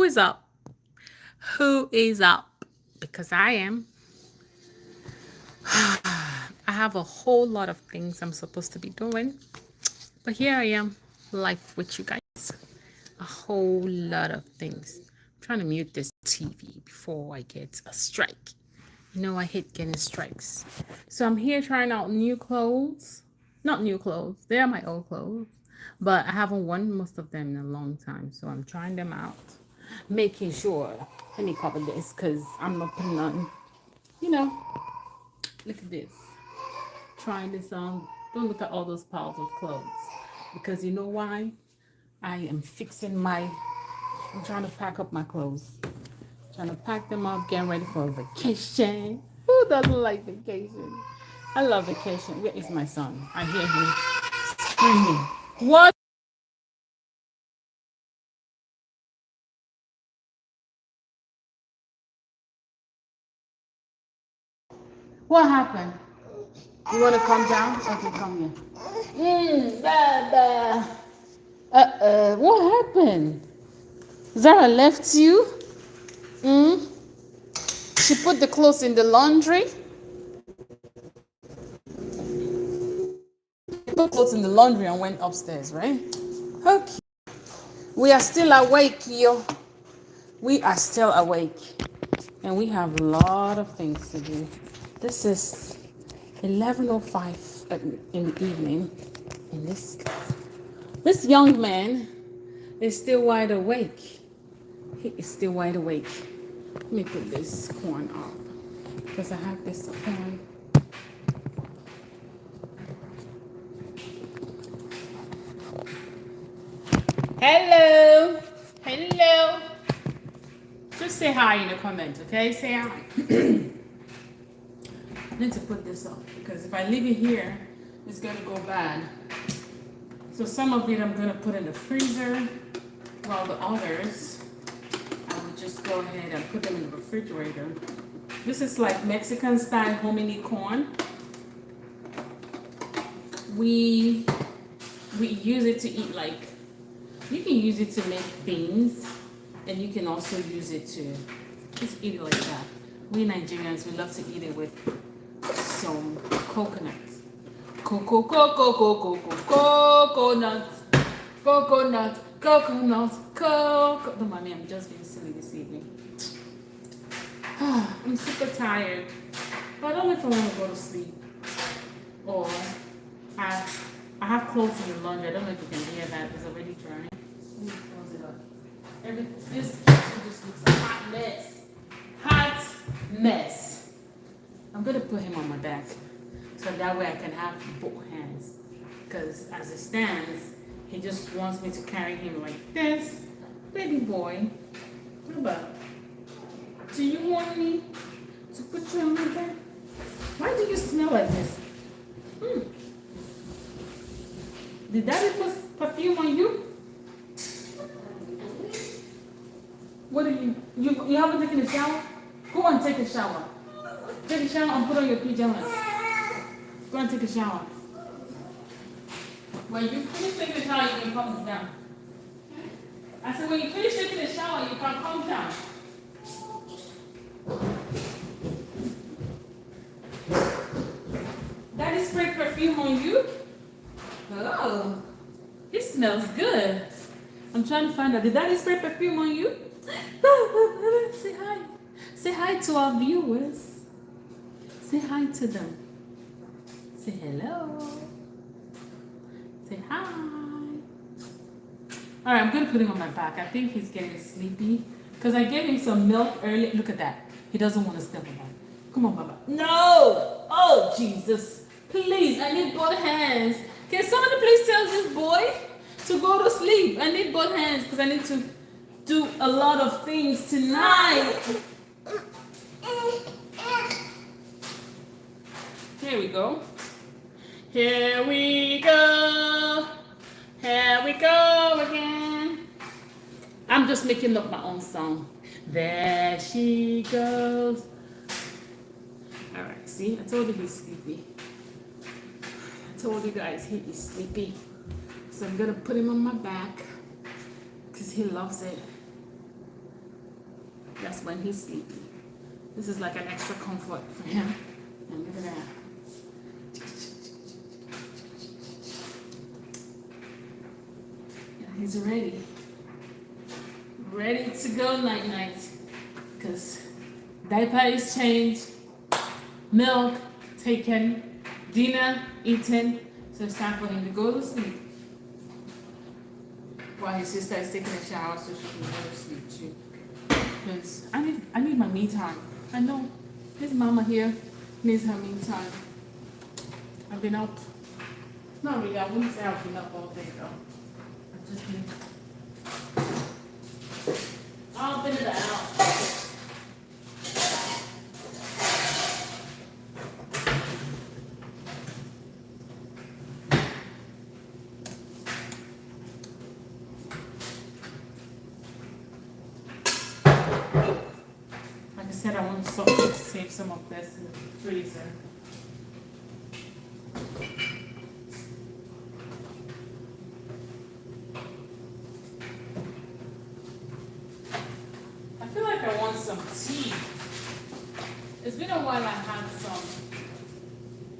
Who is up? Who is up? Because I am. I have a whole lot of things I'm supposed to be doing. But here I am, live with you guys. A whole lot of things. I'm trying to mute this TV before I get a strike. You know, I hate getting strikes. So I'm here trying out new clothes. Not new clothes, they are my old clothes. But I haven't worn most of them in a long time. So I'm trying them out. Making sure. Let me cover this because I'm not putting on. You know, look at this. Trying this on. Don't look at all those piles of clothes. Because you know why? I am fixing my. I'm trying to pack up my clothes. Trying to pack them up, getting ready for a vacation. Who doesn't like vacation? I love vacation. Where is my son? I hear him screaming. What? What happened? You want to come down? Okay, come here. Baba. What happened? Zara left you? Mm? She put the clothes in the laundry? Put clothes in the laundry and went upstairs, right? Okay. We are still awake, yo. We are still awake. And we have a lot of things to do. This is 11:05 in the evening. And this young man is still wide awake. He is still wide awake. Let me put this corn up. Because I have this corn. Hello. Hello. Just say hi in the comment, okay? Say hi. I need to put this up because if I leave it here, it's gonna go bad. So some of it I'm gonna put in the freezer, while the others I will just go ahead and put them in the refrigerator. This is like Mexican style hominy corn. We use it to eat like, you can use it to make beans, and you can also use it to just eat it like that. We Nigerians, we love to eat it with some coconuts. Coconut, coconut. Don't mind me, I'm just being silly this evening. I'm super tired, but I don't know if I want to go to sleep. Or I have clothes in the laundry. I don't know if you can hear that. It's already drying. Let me close it up. This kitchen just looks a hot mess. Hot mess. I'm gonna put him on my back so that way I can have both hands. Because as it stands, he just wants me to carry him like this. Baby boy, what about? Do you want me to put you on my back? Why do you smell like this? Did daddy put perfume on you? What are you haven't taken a shower? Go and take a shower. Take a shower and put on your pajamas. Go and take a shower. When you finish taking a shower, you can come down. I said, when you finish taking a shower, you can come down. Daddy sprayed perfume on you? Oh, it smells good. I'm trying to find out. Did daddy spray perfume on you? Say hi. Say hi to our viewers. Say hi to them. Say hello. Say hi. All right, I'm going to put him on my back. I think he's getting sleepy because I gave him some milk earlier. Look at that. He doesn't want to step on that. Come on, Baba. No. Oh, Jesus. Please, I need both hands. Can somebody please tell this boy to go to sleep? I need both hands because I need to do a lot of things tonight. Here we go. Here we go. Here we go again. I'm just making up my own song. There she goes. All right, see, I told you he's sleepy. I told you guys he is sleepy. So I'm gonna put him on my back because he loves it. That's when he's sleeping. This is like an extra comfort for him. And look at that. Yeah, he's ready. Ready to go night night. Because diaper is changed, milk taken, dinner eaten. So it's time for him to go to sleep. While his sister is taking a shower so she can go to sleep too. Because I need my me time. I know his mama here needs her me time. I've been up. Not really, I wouldn't say I've been up all day though. I've just been up and out. Like I said, I want to save some of this in the freezer. I feel like I want some tea. It's been a while I had some.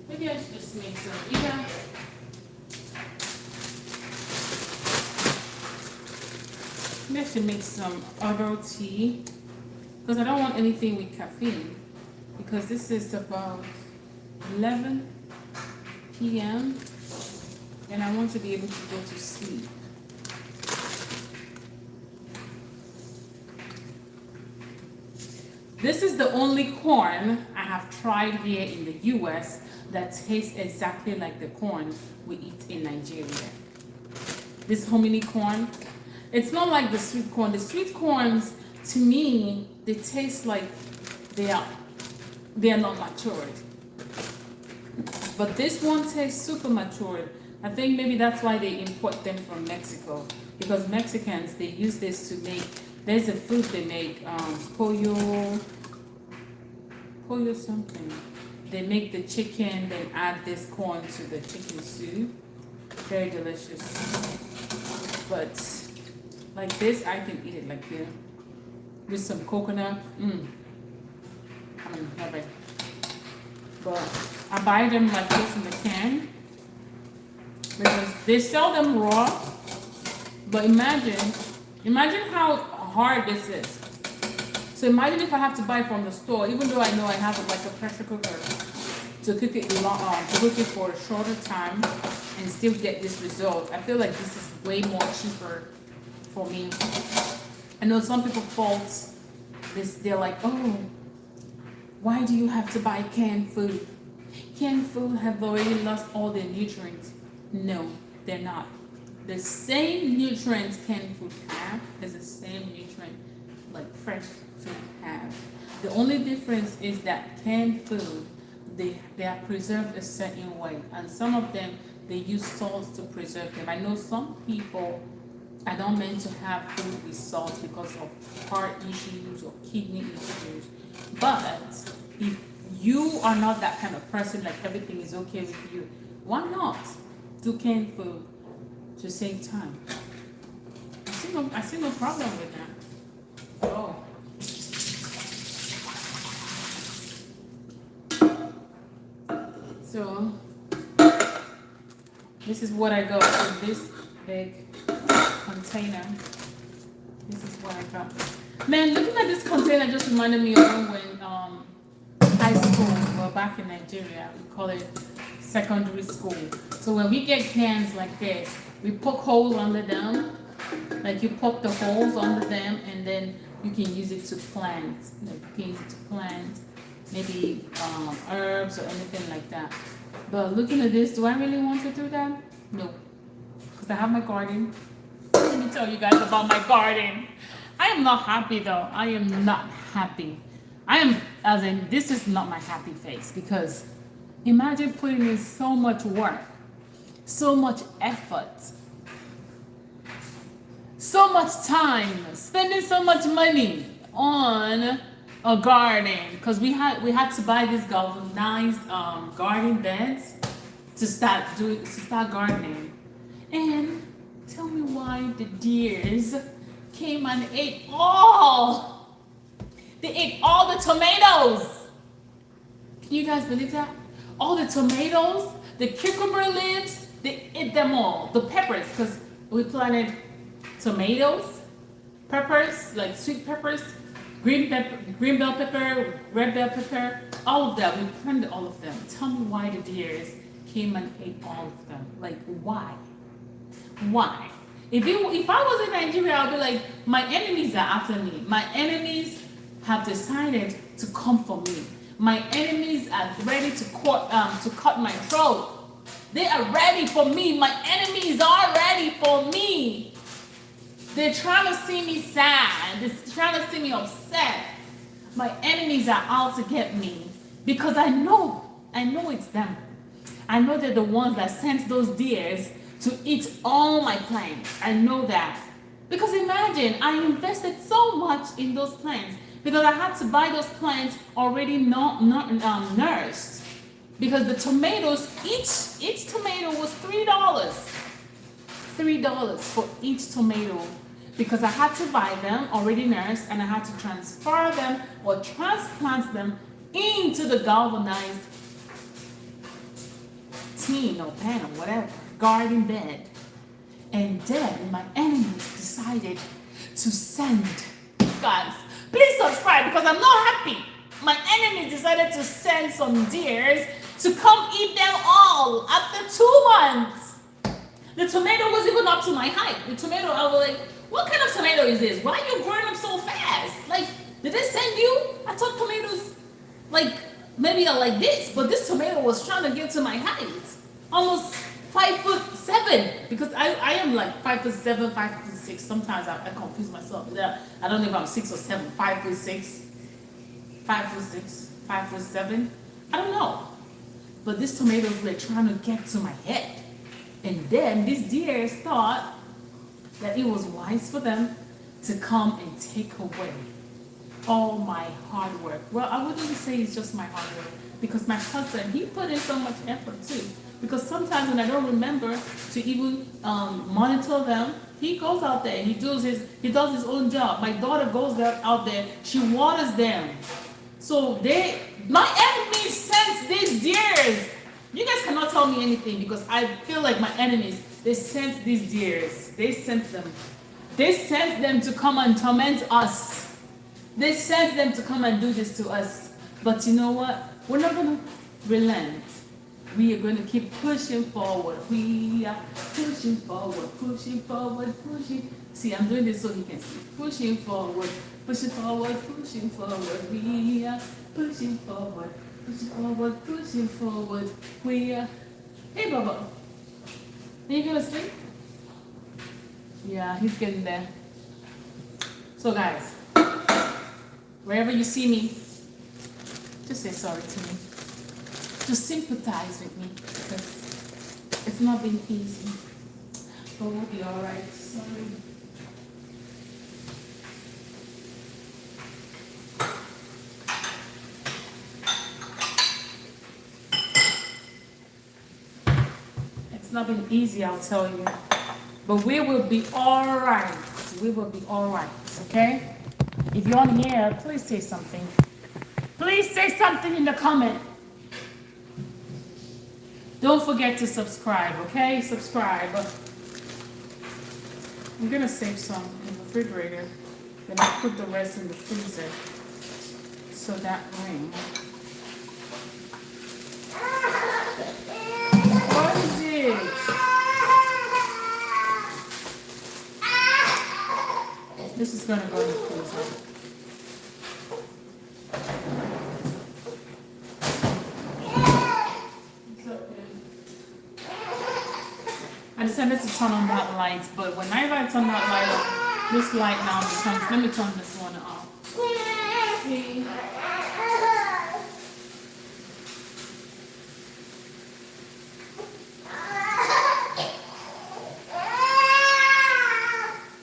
Maybe I should just make some. Either maybe I should make some herbal tea. Because I don't want anything with caffeine. Because this is about 11 p.m. and I want to be able to go to sleep. This is the only corn I have tried here in the US that tastes exactly like the corn we eat in Nigeria. This hominy corn, it's not like the sweet corn. The sweet corns, to me, they taste like they are not matured. But this one tastes super matured. I think maybe that's why they import them from Mexico. Because Mexicans, they use this to make, there's a food they make, pollo something. They make the chicken, then add this corn to the chicken soup. Very delicious. But like this, I can eat it like this. With some coconut. Love it. But I buy them like this in the can because they sell them raw. But imagine how hard this is. So imagine if I have to buy from the store, even though I know I have like a pressure cooker to cook it for a shorter time and still get this result. I feel like this is way more cheaper for me. I know some people fault this. They're like, oh, why do you have to buy canned food? Canned food have already lost all their nutrients. No, they're not. The same nutrients canned food have is the same nutrient like fresh food have. The only difference is that canned food, they are preserved a certain way, and some of them they use salts to preserve them. I know some people are not meant to have food with salt because of heart issues or kidney issues. But if you are not that kind of person, like everything is okay with you, why not do canned food to save time? I see no problem with that. Oh. So this is what I got in this big container. This is what I got. Man, looking at this container just reminded me of when high school, well, back in Nigeria, we call it secondary school. So when we get cans like this, we poke holes under them. Like you poke the holes under them, and then you can use it to plant. Like you can use it to plant maybe herbs or anything like that. But looking at this, do I really want to do that? No, because I have my garden. Let me tell you guys about my garden. I am not happy though. I am not happy. I am, as in, this is not my happy face, because imagine putting in so much work, so much effort, so much time, spending so much money on a garden, because we had to buy these galvanized garden beds to start gardening. And tell me why the deers came and ate all all the tomatoes. Can you guys believe that? All the tomatoes, the cucumber leaves, they ate them all. The peppers, because we planted tomatoes, peppers, like sweet peppers, green bell pepper, red bell pepper, all of that. We planted all of them. Tell me why the deers came and ate all of them. Like, why? Why? If I was in Nigeria, I'd be like, my enemies are after me. My enemies have decided to come for me. My enemies are ready to cut my throat. They are ready for me. My enemies are ready for me. They're trying to see me sad. They're trying to see me upset. My enemies are out to get me because I know it's them. I know they're the ones that sent those deers to eat all my plants. I know that. Because imagine, I invested so much in those plants because I had to buy those plants already not nursed. Because the tomatoes, each tomato was $3. $3 for each tomato. Because I had to buy them already nursed and I had to transfer them or transplant them into the galvanized tin or pan or whatever, garden bed. And then my enemies decided to send, guys, please subscribe because I'm not happy. My enemies decided to send some deers to come eat them all after 2 months. The tomato was even up to my height. The tomato, I was like, what kind of tomato is this? Why are you growing up so fast? Like, did they send you? I thought tomatoes, like, maybe are like this, but this tomato was trying to get to my height. Almost 5'7", because I am like 5'7", 5'6". Sometimes I confuse myself. I don't know if I'm 6 or 7, 5'6", 5'6", 5'7". I don't know. But these tomatoes were trying to get to my head. And then these deers thought that it was wise for them to come and take away all my hard work. Well, I wouldn't say it's just my hard work because my husband, he put in so much effort too. Because sometimes when I don't remember to even monitor them, he goes out there, he does his own job. My daughter goes out there, she waters them. So my enemies sense these deers. You guys cannot tell me anything because I feel like my enemies, they sense these deers. They sense them. They sense them to come and torment us. They sense them to come and do this to us. But you know what? We're not going to relent. We are going to keep pushing forward. We are pushing forward, pushing forward, pushing. See, I'm doing this so he can see. Pushing forward, pushing forward, pushing forward. We are pushing forward, pushing forward, pushing forward. We are. Hey, Bubba. Are you going to sleep? Yeah, he's getting there. So, guys, wherever you see me, just say sorry to me. Just sympathize with me because it's not been easy. But we'll be all right. Sorry. It's not been easy, I'll tell you. But we will be all right. We will be all right, okay? If you're on here, please say something. Please say something in the comment. Don't forget to subscribe, okay? Subscribe. I'm gonna save some in the refrigerator. Then I'll put the rest in the freezer. So that way. What is it? This is gonna go in the freezer. I decided to turn on that light, but whenever I turn that light on, this light now becomes, let me turn this one off. Okay.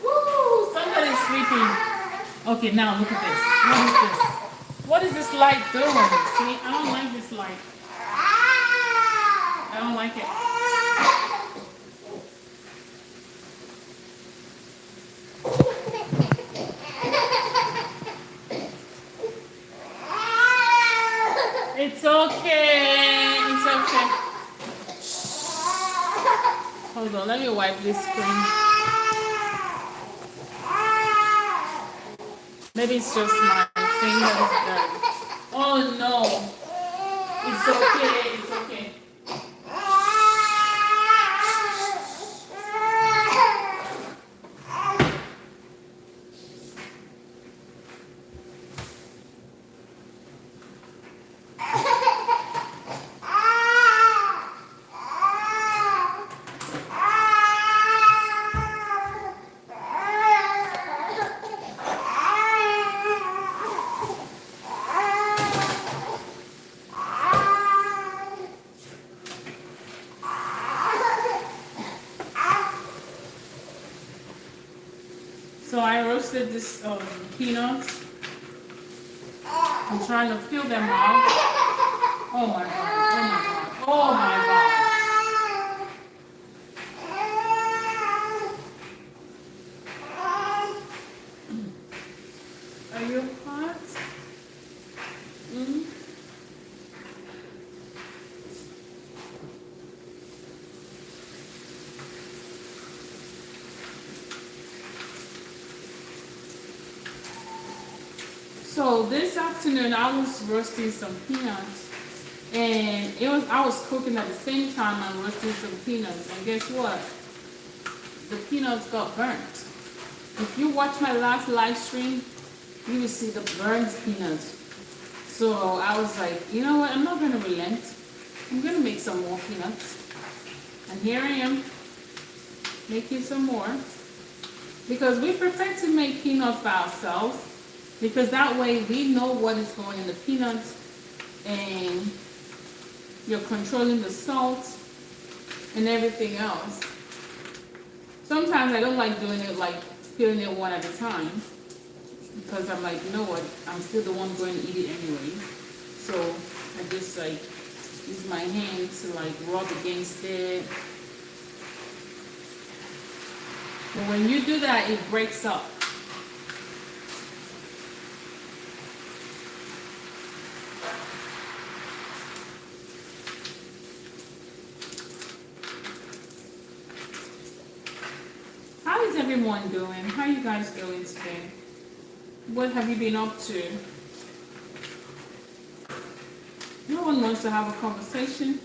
Woo, somebody's sleeping. Okay, now look at this. What is this? What is this light doing? See, I don't like this light. I don't like it. It's okay. It's okay. Hold on, let me wipe this screen. Maybe it's just my thing that is dirty. Oh no. It's okay. It's okay. So I roasted this peanuts. I'm trying to peel them out. Oh my god. Oh my god. Oh my god. Are you hot? Mm? So this afternoon I was roasting some peanuts, and I was cooking at the same time I roasting some peanuts, and guess what? The peanuts got burnt. If you watch my last live stream, you will see the burnt peanuts. So I was like, you know what? I'm not gonna relent. I'm gonna make some more peanuts, and here I am making some more because we prefer to make peanuts by ourselves. Because that way we know what is going in the peanuts, and you're controlling the salt and everything else. Sometimes I don't like doing it like peeling it one at a time, because I'm like, you know what, I'm still the one going to eat it anyway. So I just like use my hand to like rub against it. But when you do that, it breaks up. How is everyone doing? How are you guys doing today? What have you been up to? No one wants to have a conversation.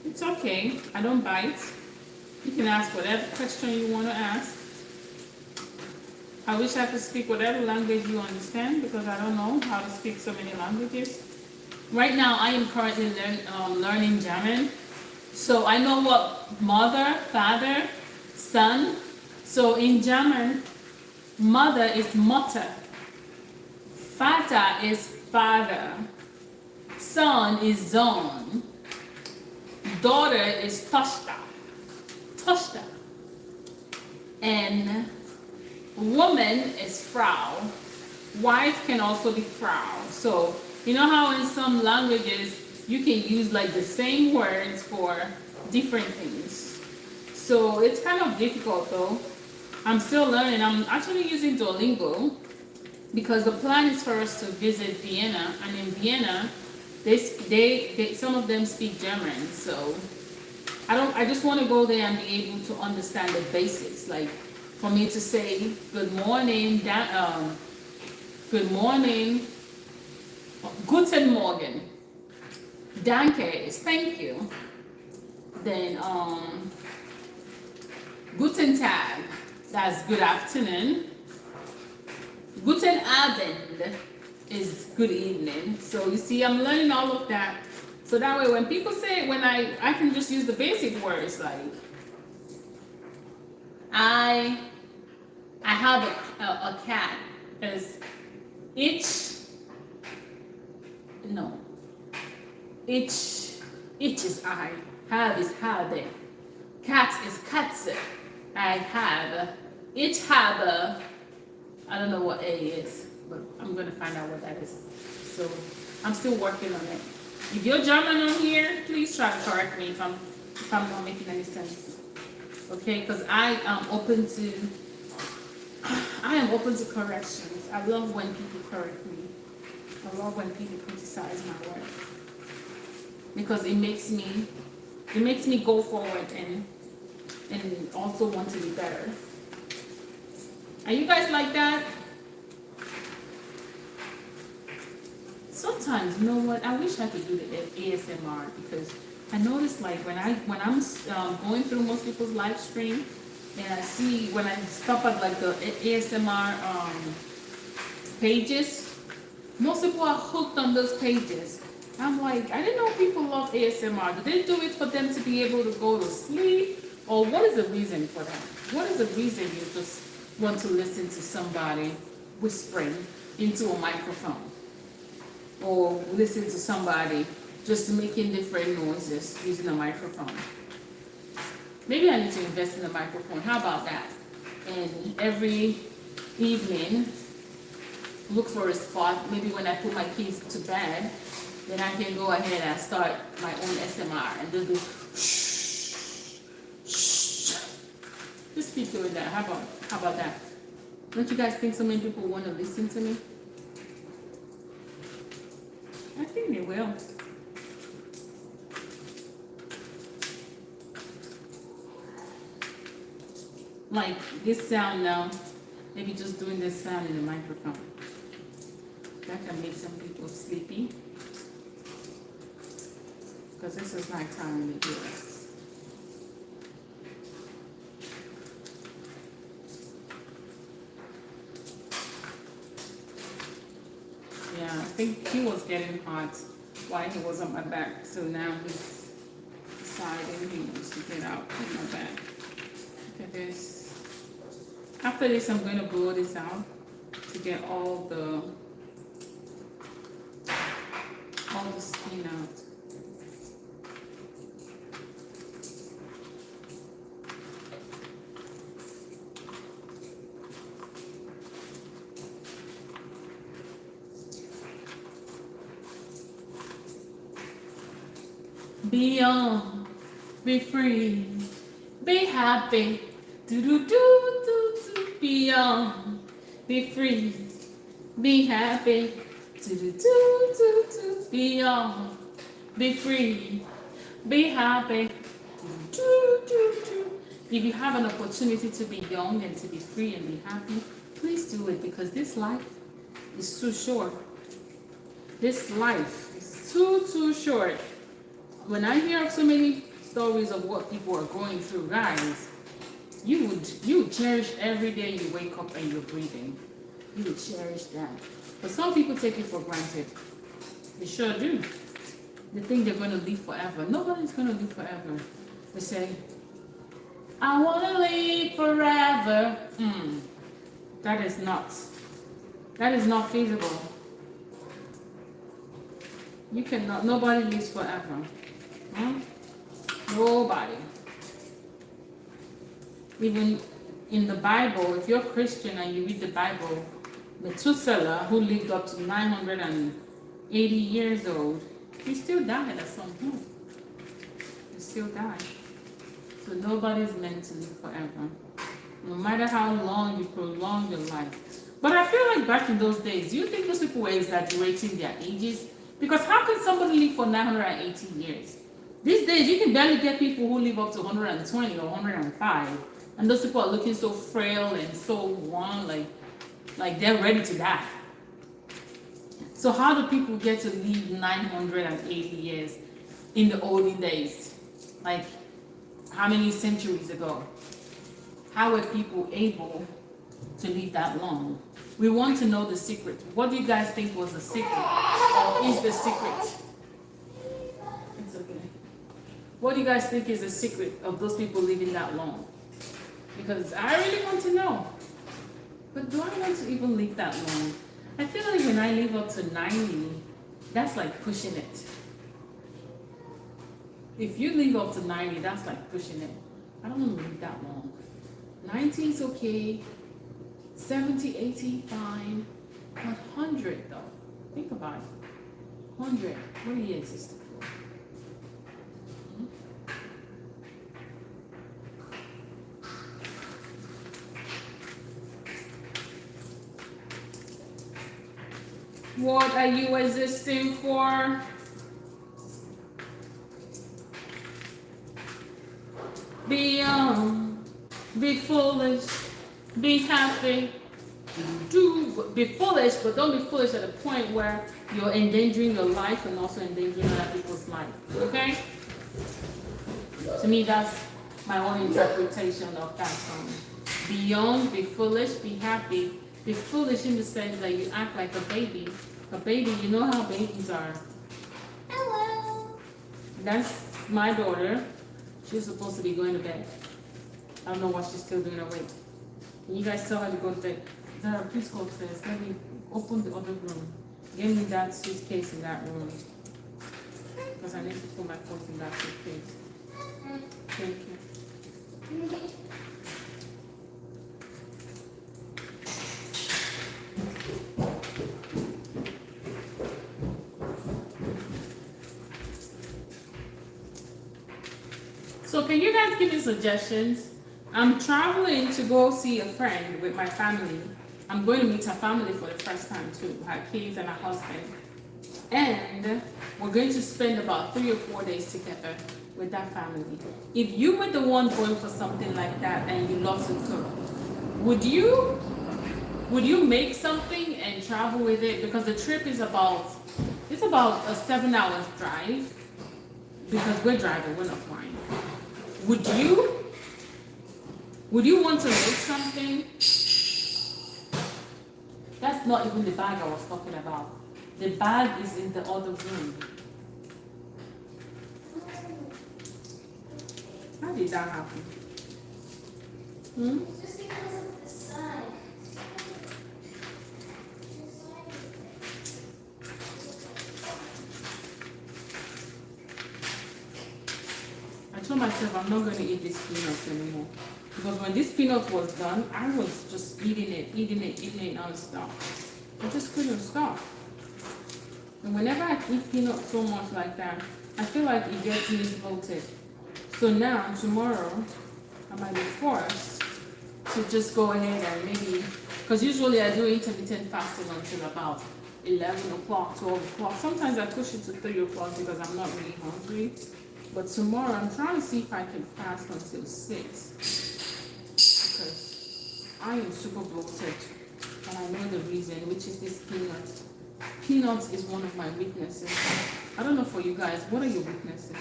It's okay. I don't bite. You can ask whatever question you want to ask. I wish I could speak whatever language you understand, because I don't know how to speak so many languages. Right now, I am currently learning German. So I know what mother, father, son. So in German, mother is Mutter. Vater is father. Son is Sohn. Daughter is Tochter. Tochter. And woman is Frau. Wife can also be Frau. So you know how in some languages you can use like the same words for different things. So it's kind of difficult though. I'm still learning. I'm actually using Duolingo because the plan is for us to visit Vienna, and in Vienna, they some of them speak German. So I just want to go there and be able to understand the basics, like for me to say good morning, good morning, guten Morgen. Danke is thank you. Then guten Tag, that's good afternoon. Guten Abend is good evening. So you see, I'm learning all of that. So that way when people say, when I can just use the basic words like I have a cat. Is ich no. Ich is I. Have is habe. Cat is Katze. I have. Ich habe. I don't know what A is, but I'm gonna find out what that is. So I'm still working on it. If you're German on here, please try to correct me if I'm not making any sense. Okay, because I am open to corrections. I love when people correct me. I love when people criticize my work because it makes me go forward and also want to be better. Are you guys like that? Sometimes, you know what? I wish I could do the ASMR because I notice like when I'm going through most people's live stream and I see when I stop at like the ASMR pages, most people are hooked on those pages. I'm like, I didn't know people love ASMR. Do they do it for them to be able to go to sleep? Or what is the reason for that? What is the reason you just want to listen to somebody whispering into a microphone? Or listen to somebody just making different noises using a microphone? Maybe I need to invest in a microphone. How about that? And every evening, look for a spot. Maybe when I put my kids to bed, then I can go ahead and start my own SMR and just do shh, shh. Just keep doing that. How about that? Don't you guys think so many people want to listen to me? I think they will. Like this sound now, maybe just doing this sound in the microphone. That can make some people sleepy. Because this is night time in the US. Yeah, I think he was getting hot while he was on my back. So now he's deciding he wants to get out of my back. Look at this. After this, I'm going to blow this out to get all the skin out. Be on, be free, be happy, do do do do do. Be on, be free, be happy, do do do do do. Be on, be free, be happy, do do do do. If you have an opportunity to be young and to be free and be happy, please do it because this life is too short. This life is too short. When I hear of so many stories of what people are going through, guys, you would cherish every day you wake up and you're breathing. You would cherish that. But some people take it for granted. They sure do. They think they're going to live forever. Nobody's going to live forever. They say, I want to live forever. That is not feasible. You cannot, nobody lives forever. Nobody. Even in the Bible, if you're Christian and you read the Bible, Methuselah, who lived up to 980 years old, he still died at some point. He still died. So nobody's meant to live forever. No matter how long you prolong your life. But I feel like back in those days, do you think those people were exaggerating their ages? Because how can somebody live for 980 years? These days, you can barely get people who live up to 120 or 105. And those people are looking so frail and so worn, like they're ready to die. So how do people get to live 980 years in the olden days? Like, how many centuries ago? How were people able to live that long? We want to know the secret. What do you guys think was the secret? Or is the secret? It's okay. What do you guys think is the secret of those people living that long? Because I really want to know. But do I want to even live that long? I feel like when I live up to 90, that's like pushing it. If you live up to 90, that's like pushing it. I don't want to live that long. 90 is okay. 70, 80, fine. But 100 though. Think about it. 100. What years is it? What are you existing for? Be be foolish, be happy. Be foolish, but don't be foolish at a point where you're endangering your life and also endangering other people's life. Okay? To me, that's my own interpretation of that song. Be young, be foolish, be happy. Be foolish in the sense that you act like a baby. A baby, you know how babies are. Hello. That's my daughter. She's supposed to be going to bed. I don't know what she's still doing awake. Can you guys tell her to go to bed? Zara, please go upstairs. Let me open the other room. Give me that suitcase in that room. Because I need to put my clothes in that suitcase. Thank you. So can you guys give me suggestions? I'm traveling to go see a friend with my family. I'm going to meet her family for the first time too, her kids and her husband. And we're going to spend about 3 or 4 days together with that family. If you were the one going for something like that and you love to cook, would you make something and travel with it? Because the trip is about a 7-hour drive. Because we're driving, we're not flying. Would you want to make something? That's not even the bag I was talking about. The bag is in the other room. How did that happen? It's just because of the side. I told myself I'm not going to eat these peanuts anymore. Because when this peanut was done, I was just eating it non-stop. I just couldn't stop. And whenever I eat peanuts so much like that, I feel like it gets me bloated. So now, tomorrow, I might be forced to just go ahead and maybe, because usually I do intermittent fasting until about 11 o'clock, 12 o'clock. Sometimes I push it to 3 o'clock because I'm not really hungry. But tomorrow, I'm trying to see if I can fast until 6. Because I am super bloated. And I know the reason, which is this peanut. Peanuts is one of my weaknesses. I don't know for you guys, what are your weaknesses?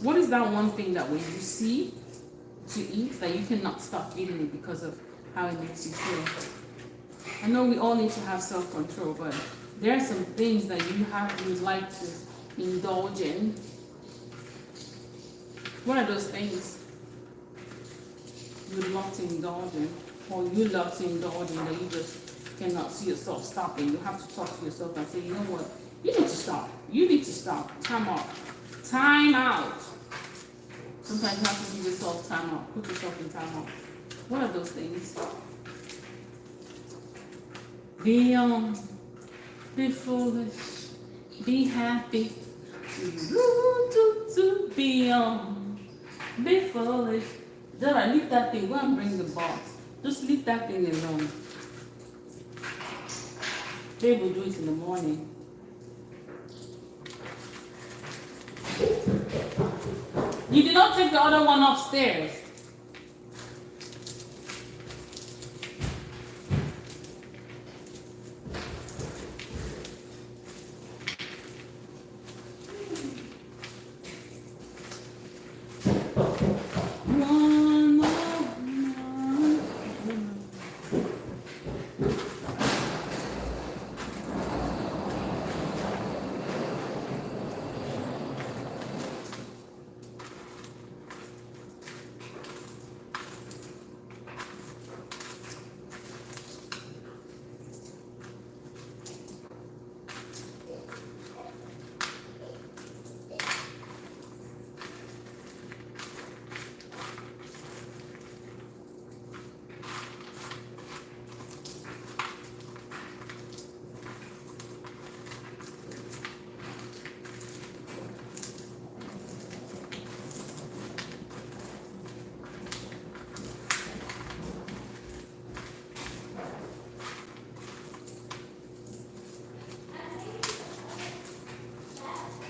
What is that one thing that when you see to eat, that you cannot stop eating it because of how it makes you feel? I know we all need to have self-control, but there are some things that you'd like to indulge in. What are those things you'd love to indulge in, or you love to indulge in that you just cannot see yourself stopping? You have to talk to yourself and say, you know what, you need to stop. You need to stop. Time out. Time out. Sometimes you have to give yourself time out. Put yourself in time out. What are those things? Be foolish, be happy. Be foolish. Dara, leave that thing. Go and bring the box. Just leave that thing alone. Babe will do it in the morning. You did not take the other one upstairs.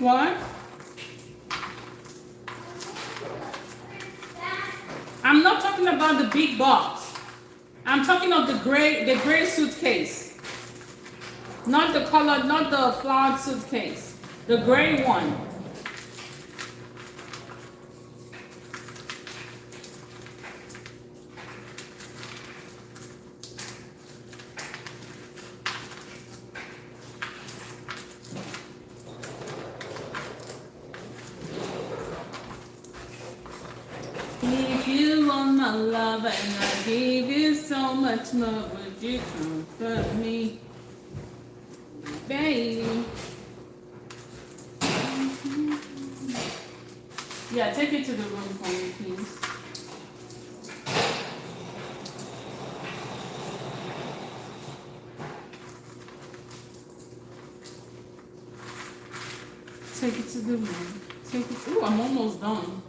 What? I'm not talking about the big box. I'm talking of the gray suitcase. Not the colored, not the flowered suitcase. The gray one. If you want my love and I give you so much love, would you comfort me, baby? Yeah, take it to the room for me, please. Take it to the room. Take it. Ooh, I'm almost done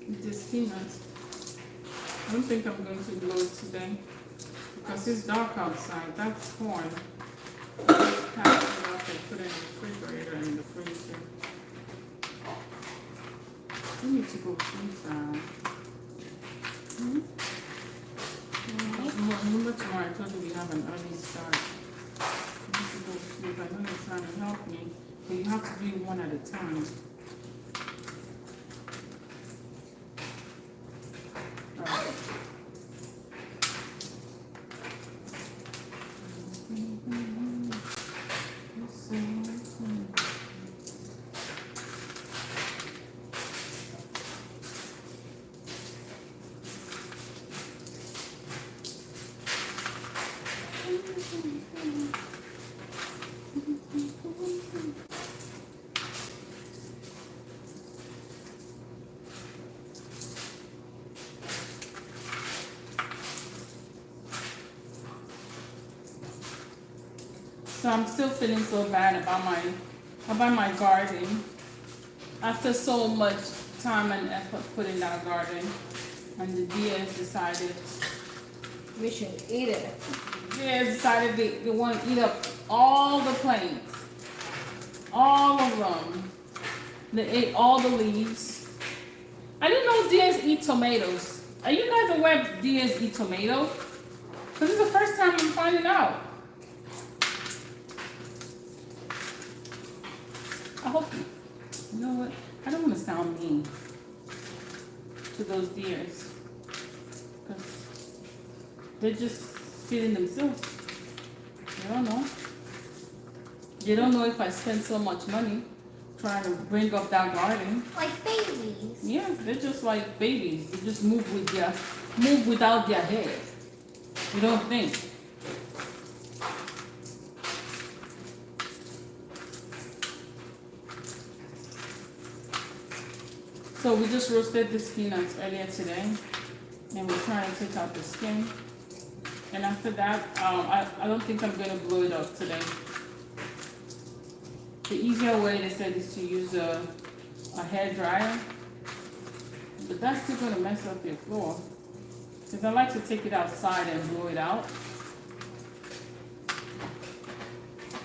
with this peanut. I don't think I'm going to blow it today because it's dark outside. That's corn. Just pack it up and put it in the refrigerator and in the freezer. I need to go sometime. Remember tomorrow I told you we have an early start. I need to go sleep. I know you're trying to help me, but you have to do it one at a time. So I'm still feeling so bad about my garden. After so much time and effort put in that garden, and the deers decided We should eat it. they want to eat up all the plants, all of them. They ate all the leaves. I didn't know deers eat tomatoes. Are you guys aware deers eat tomatoes? Because it's the first time I'm finding out. I hope you know what? I don't want to sound mean to those deers because they're just feeding themselves. They don't know. They don't know if I spend so much money trying to bring up that garden. Like babies. Yeah, they're just like babies. They just move without their head. You don't think. So we just roasted these peanuts earlier today, and we're trying to take out the skin. And after that, I don't think I'm gonna blow it up today. The easier way they said is to use a hair dryer, but that's still gonna mess up your floor. Because I like to take it outside and blow it out.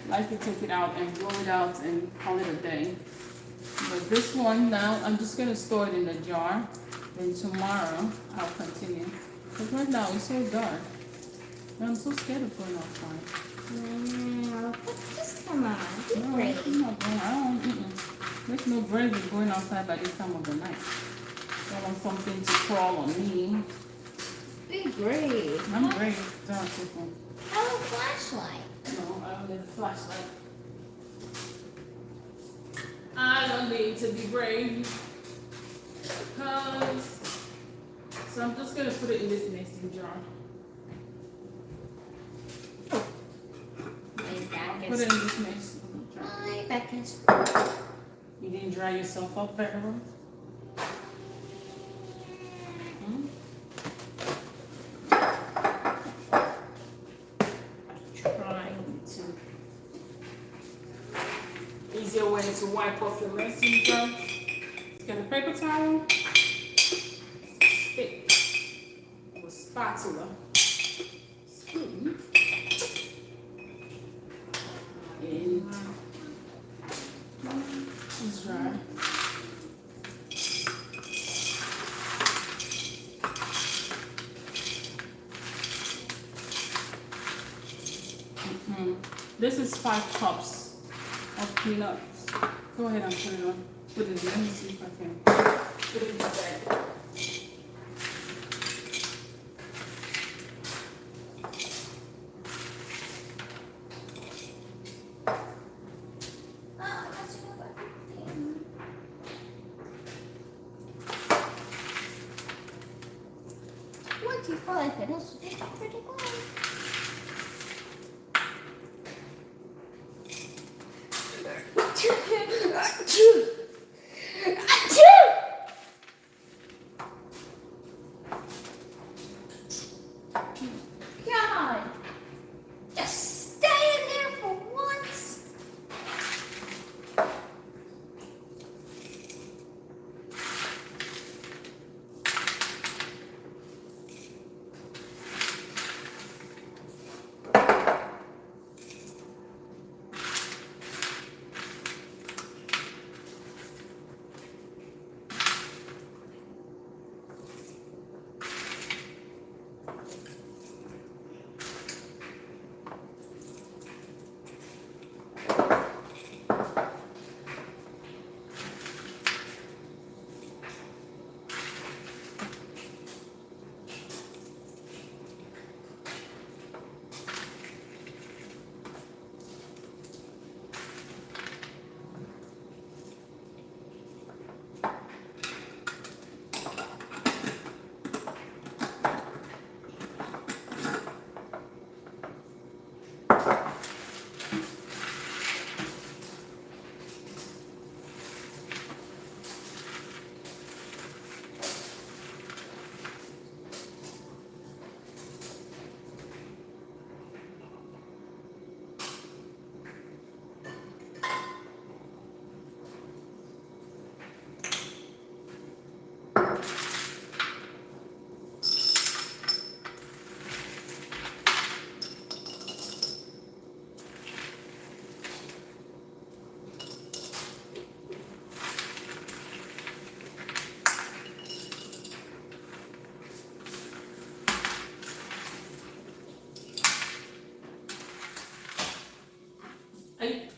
I like to take it out and blow it out and call it a day. But this one now, I'm just gonna store it in a jar. Then tomorrow, I'll continue. Because right now, it's so dark. And I'm so scared of going outside. No, just come on. Be No, brave. I'm not going. I don't. There's no brave in going outside by this time of the night. I want something to crawl on me. Be brave. I'm brave. Don't take one. Have a flashlight. No, I don't need a flashlight. I don't need to be brave. So I'm just gonna put it in this nesting jar. My back Put it is. in this nesting jar. My back is. You didn't dry yourself up very well. Trying to. Easier way to wipe off your nesting jar. Get a paper towel, stick, a spatula, spoon, and This is 5 cups of peanuts. Go ahead and put it on. Put it in. Let me see if I can put it in the bag. Once you fully finish, it's pretty good. God, just stay in there for once.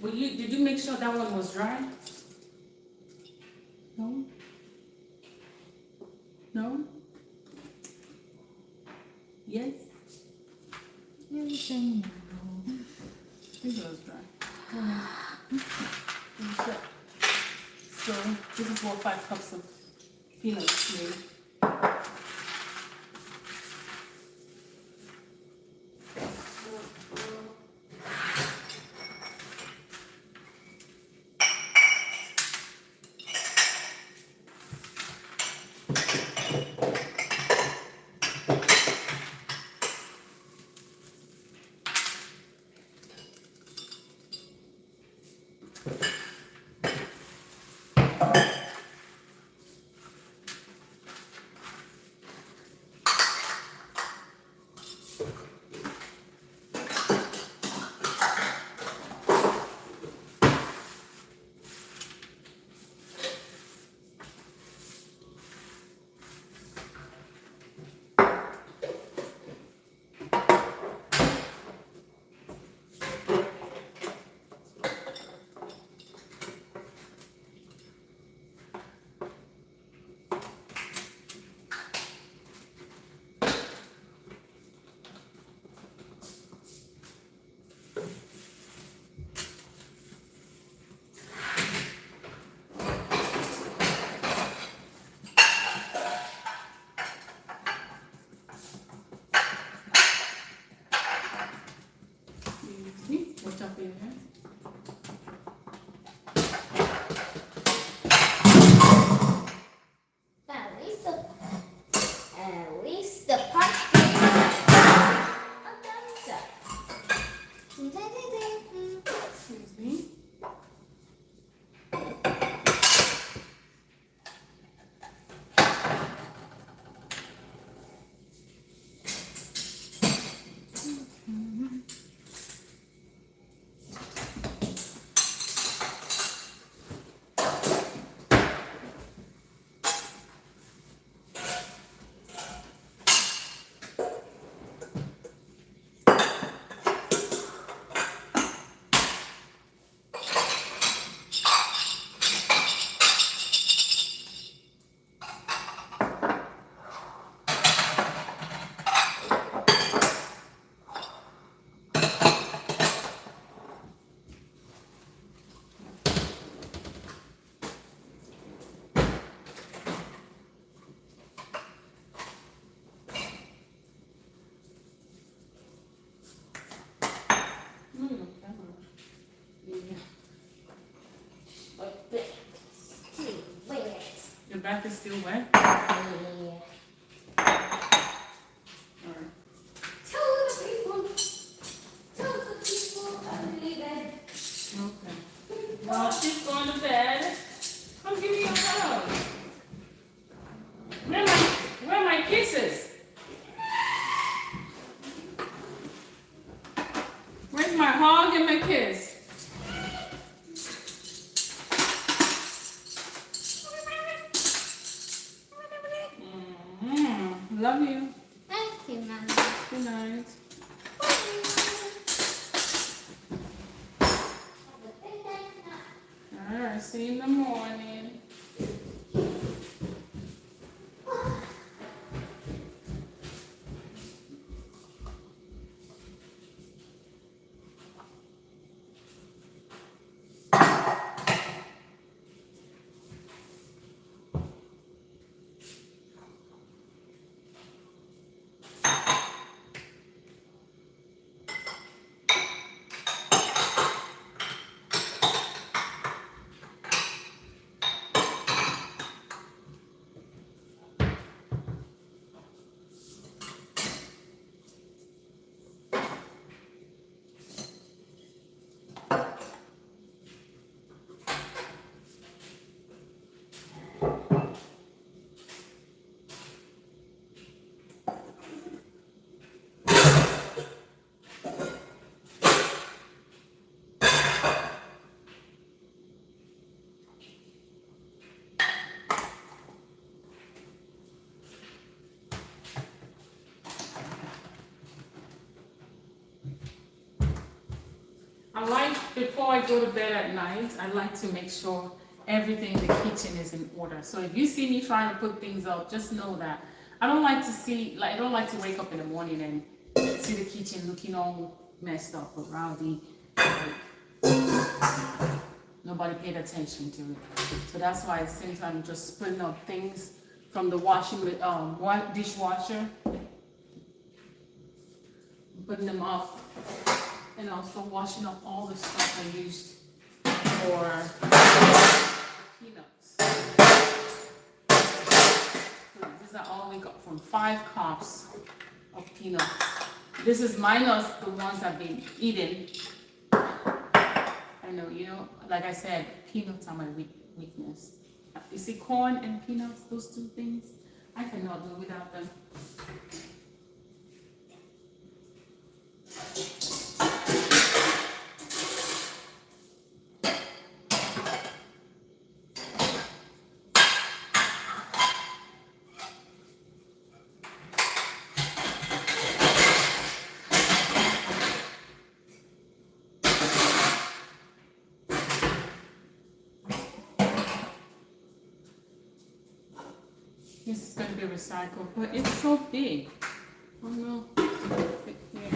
Did you make sure that one was dry? No? No? Yes? Everything. I think it was dry. So this is what 5 cups of peanuts made. See? Watch out for your hair. At least the part I'm done. Excuse me. back is still wet? Yeah. Alright. Tell the people. Tell the people I'm leaving. Okay. Well, she's going to bed. Come give me your hug. Where are my kisses? Where's my hug and my kiss? Love you. Thank you, Mama. Good night. Alright, see you in the morning. Before I go to bed at night, I like to make sure everything in the kitchen is in order. So if you see me trying to put things up, just know that I don't like to wake up in the morning and see the kitchen looking all messed up or rowdy. Nobody paid attention to it. So that's why since I'm just putting up things from the dishwasher, putting them up, and also washing up all the stuff I used for peanuts. So these are all we got from 5 cups of peanuts. This is minus the ones I've been eating. I know, like I said, peanuts are my weakness. You see corn and peanuts, those two things, I cannot do without them. This is going to be recycled, but it's so big. Oh no. Yeah.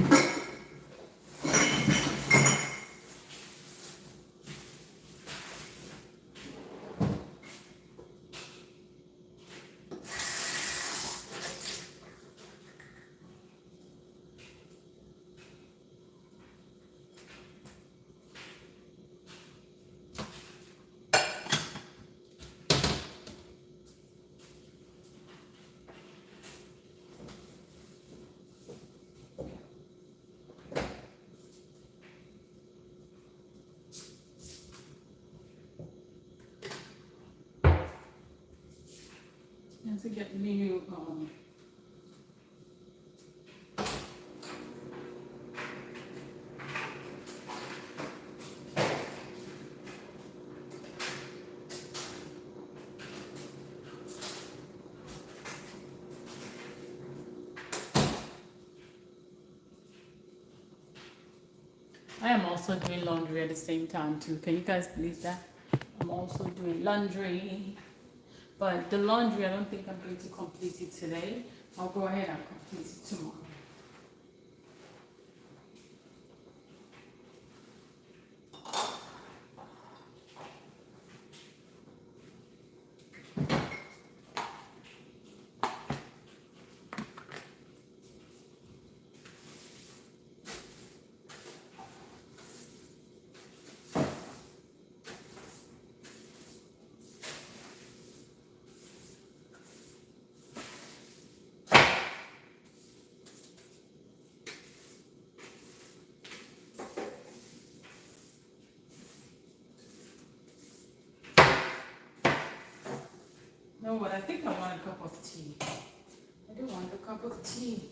And to get new I am also doing laundry at the same time too. Can you guys believe that? I'm also doing laundry. But the laundry, I don't think I'm going to complete it today. I'll go ahead and complete it tomorrow. know what? I think I want a cup of tea. I do want a cup of tea.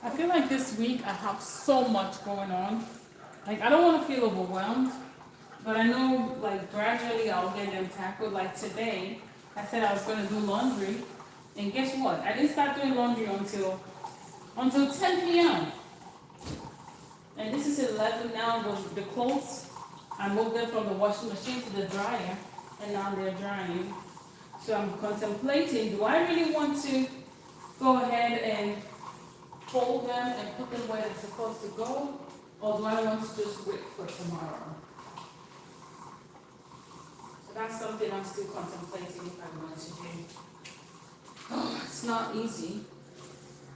I feel like this week I have so much going on. Like I don't want to feel overwhelmed, but I know like gradually I'll get them tackled. Like today, I said I was going to do laundry, and guess what? I didn't start doing laundry until 10 p.m. And this is 11 now. The clothes, I moved them from the washing machine to the dryer, and now they're drying. So I'm contemplating: do I really want to go ahead and fold them and put them where they're supposed to go, or do I want to just wait for tomorrow? So that's something I'm still contemplating if I want to do. Oh, it's not easy.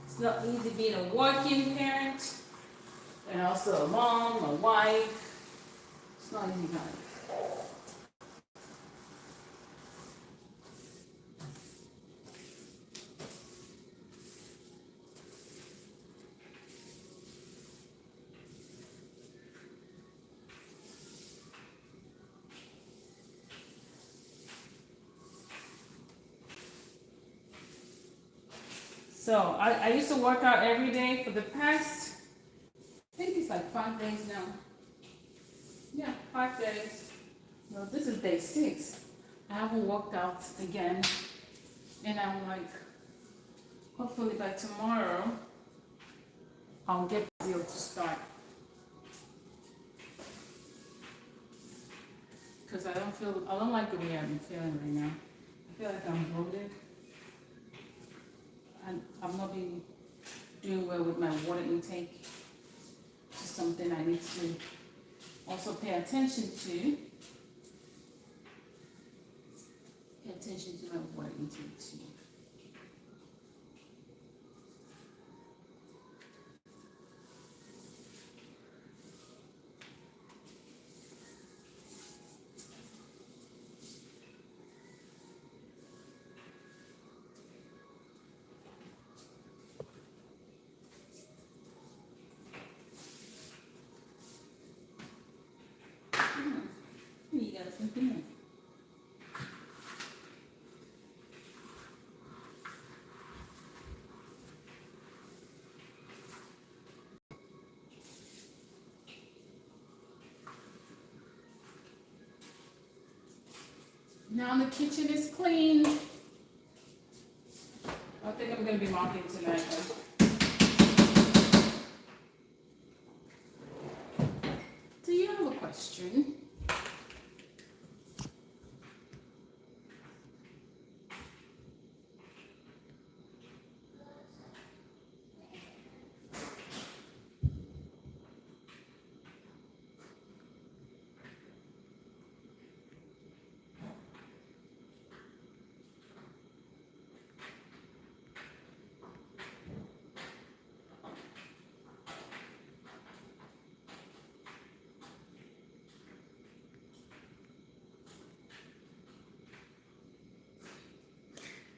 It's not easy being a working parent and also a mom, a wife. It's not easy, guys. So I used to work out every day for the past, I think it's like 5 days now. Yeah, 5 days. Well, this is day 6. I haven't worked out again. And I'm like, hopefully by tomorrow, I'll get the zeal to start. Because I don't like the way I'm feeling right now. I feel like I'm bloated. And I've not been doing well with my water intake. Just something I need to also pay attention to. Pay attention to my water intake too. You got something. Now the kitchen is clean. I think I'm going to be mopping tonight. Do you have a question?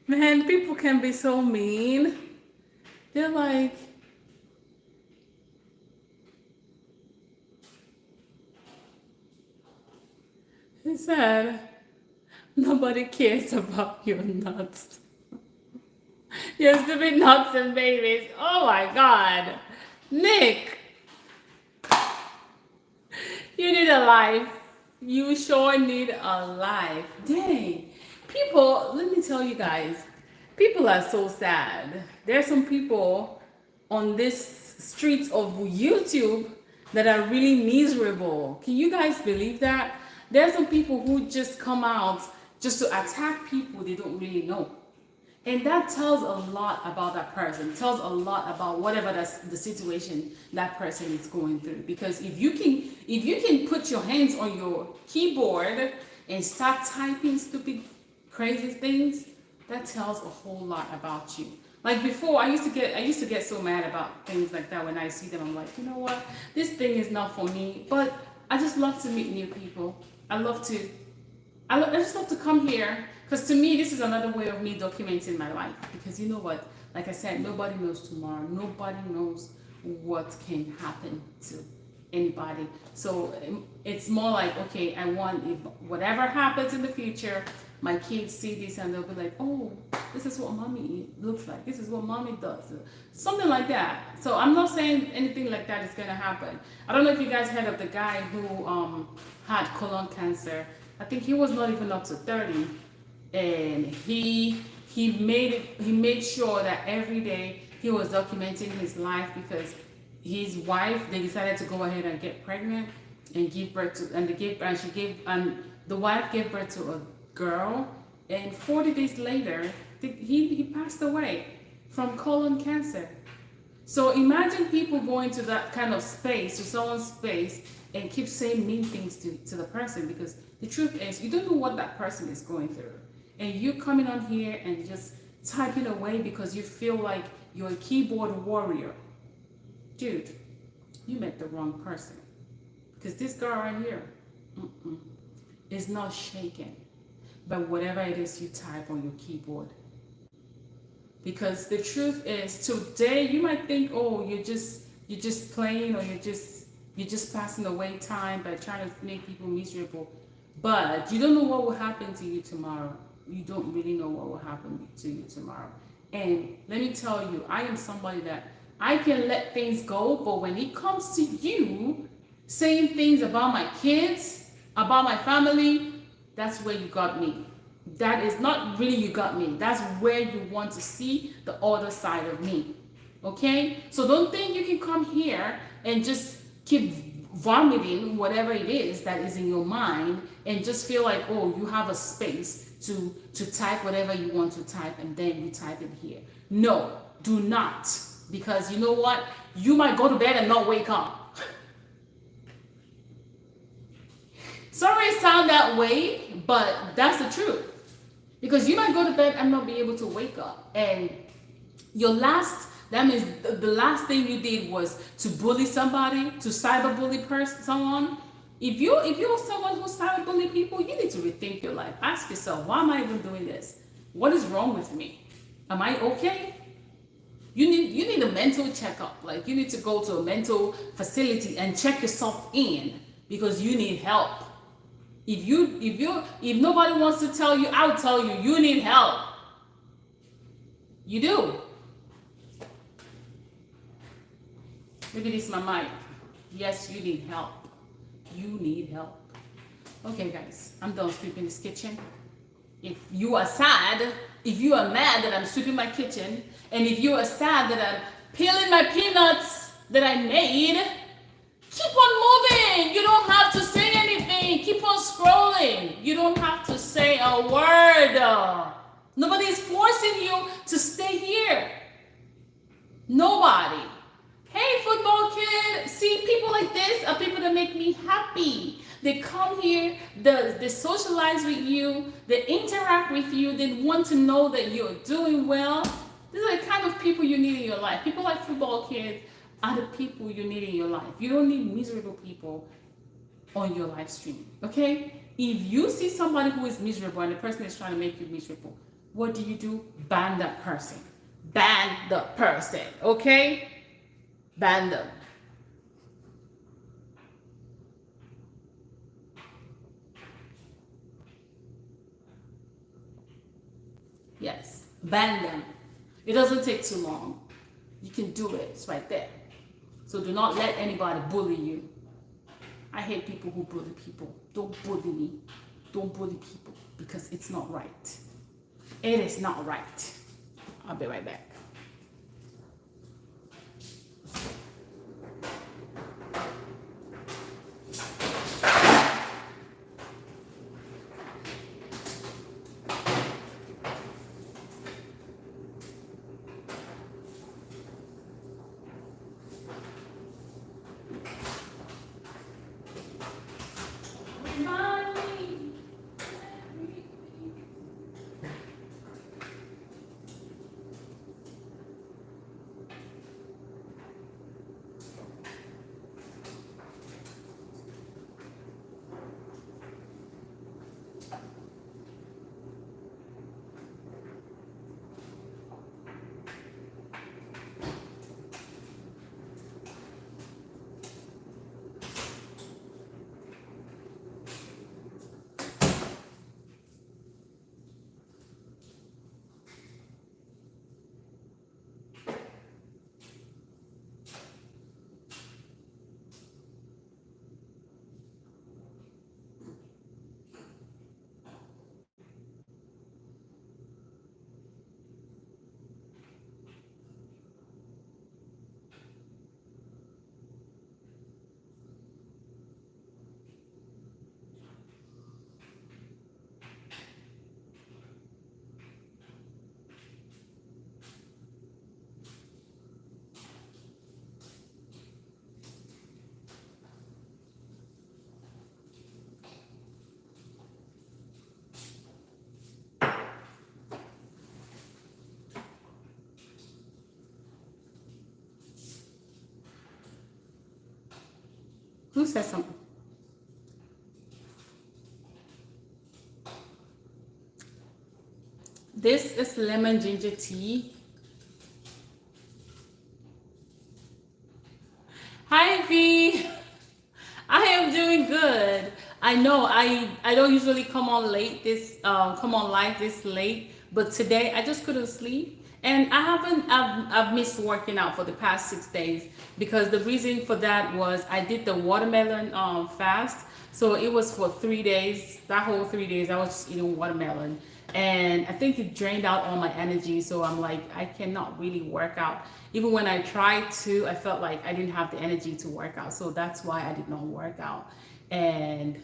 Man, people can be so mean. They're like, he said, nobody cares about your nuts. Your stupid nuts and babies. Oh my God. Nick, you need a life. You sure need a life. Dang. People, let me tell you guys, people are so sad. There's some people on this streets of YouTube that are really miserable. Can you guys believe that? There's some people who just come out just to attack people they don't really know. And that tells a lot about that person, tells a lot about whatever that's the situation that person is going through. Because if you can put your hands on your keyboard and start typing stupid crazy things, that tells a whole lot about you. Like before, I used to get so mad about things like that when I see them. I'm like, you know what? This thing is not for me. But I just love to meet new people. I love to I just love to come here because to me, this is another way of me documenting my life. Because you know what? Like I said, nobody knows tomorrow. Nobody knows what can happen to anybody. So it's more like, okay, I want if whatever happens in the future, my kids see this and they'll be like, oh, this is what mommy looks like. This is what mommy does. Something like that. So I'm not saying anything like that is going to happen. I don't know if you guys heard of the guy who had colon cancer. I think he was not even up to 30, and he made sure that every day he was documenting his life because his wife, they decided to go ahead and get pregnant and give birth to, and the wife gave birth to a girl, and 40 days later he passed away from colon cancer. So imagine people going to that kind of space, to someone's space, and keep saying mean things to the person, because the truth is you don't know what that person is going through. And you coming on here and just typing away because you feel like you're a keyboard warrior. Dude, you met the wrong person. Because this girl right here is not shaken by whatever it is you type on your keyboard. Because the truth is, today you might think, oh, you're just playing, or you're just passing away time by trying to make people miserable. But you don't know what will happen to you tomorrow. You don't really know what will happen to you tomorrow. And let me tell you, I am somebody that I can let things go, but when it comes to you saying things about my kids, about my family, that's where you got me. That is not really you got me. That's where you want to see the other side of me. Okay? So don't think you can come here and just keep vomiting whatever it is that is in your mind and just feel like, oh, you have a space to type whatever you want to type, and then you type it here. No, do not. Because you know what? You might go to bed and not wake up. Sorry it sound that way, but that's the truth. Because you might go to bed and not be able to wake up. And that means the last thing you did was to bully somebody, to cyberbully someone. If you're someone who cyberbully people, you need to rethink your life. Ask yourself, why am I even doing this? What is wrong with me? Am I okay? You need a mental checkup. Like, you need to go to a mental facility and check yourself in, because you need help. If nobody wants to tell you, I'll tell you, you need help. You do. Maybe this is my mic. Yes, you need help. You need help. Okay, guys, I'm done sweeping this kitchen. If you are sad, if you are mad that I'm sweeping my kitchen, and if you are sad that I'm peeling my peanuts that I made, keep on moving. You don't have to say anything. Keep on scrolling. You don't have to say a word. Nobody is forcing you to stay here. Nobody. Hey, football kid. See, people like this are people that make me happy. They come here, they socialize with you, they interact with you, they want to know that you're doing well. These are the kind of people you need in your life. People like football kids are the people you need in your life. You don't need miserable people on your live stream, okay? If you see somebody who is miserable and the person is trying to make you miserable, what do? Ban that person. Ban the person, okay? Ban them. Yes, ban them. It doesn't take too long. You can do it. It's right there. So do not let anybody bully you. I hate people who bully people. Don't bully me. Don't bully people, because it's not right. It is not right. I'll be right back. Who said something? This is lemon ginger tea. Hi, V. I am doing good. I know I don't usually come on come on live this late, but today I just couldn't sleep. And I've missed working out for the past 6 days because the reason for that was I did the watermelon fast. So it was for 3 days. That whole 3 days I was just eating watermelon. And I think it drained out all my energy. So I'm like, I cannot really work out. Even when I tried to, I felt like I didn't have the energy to work out. So that's why I did not work out. And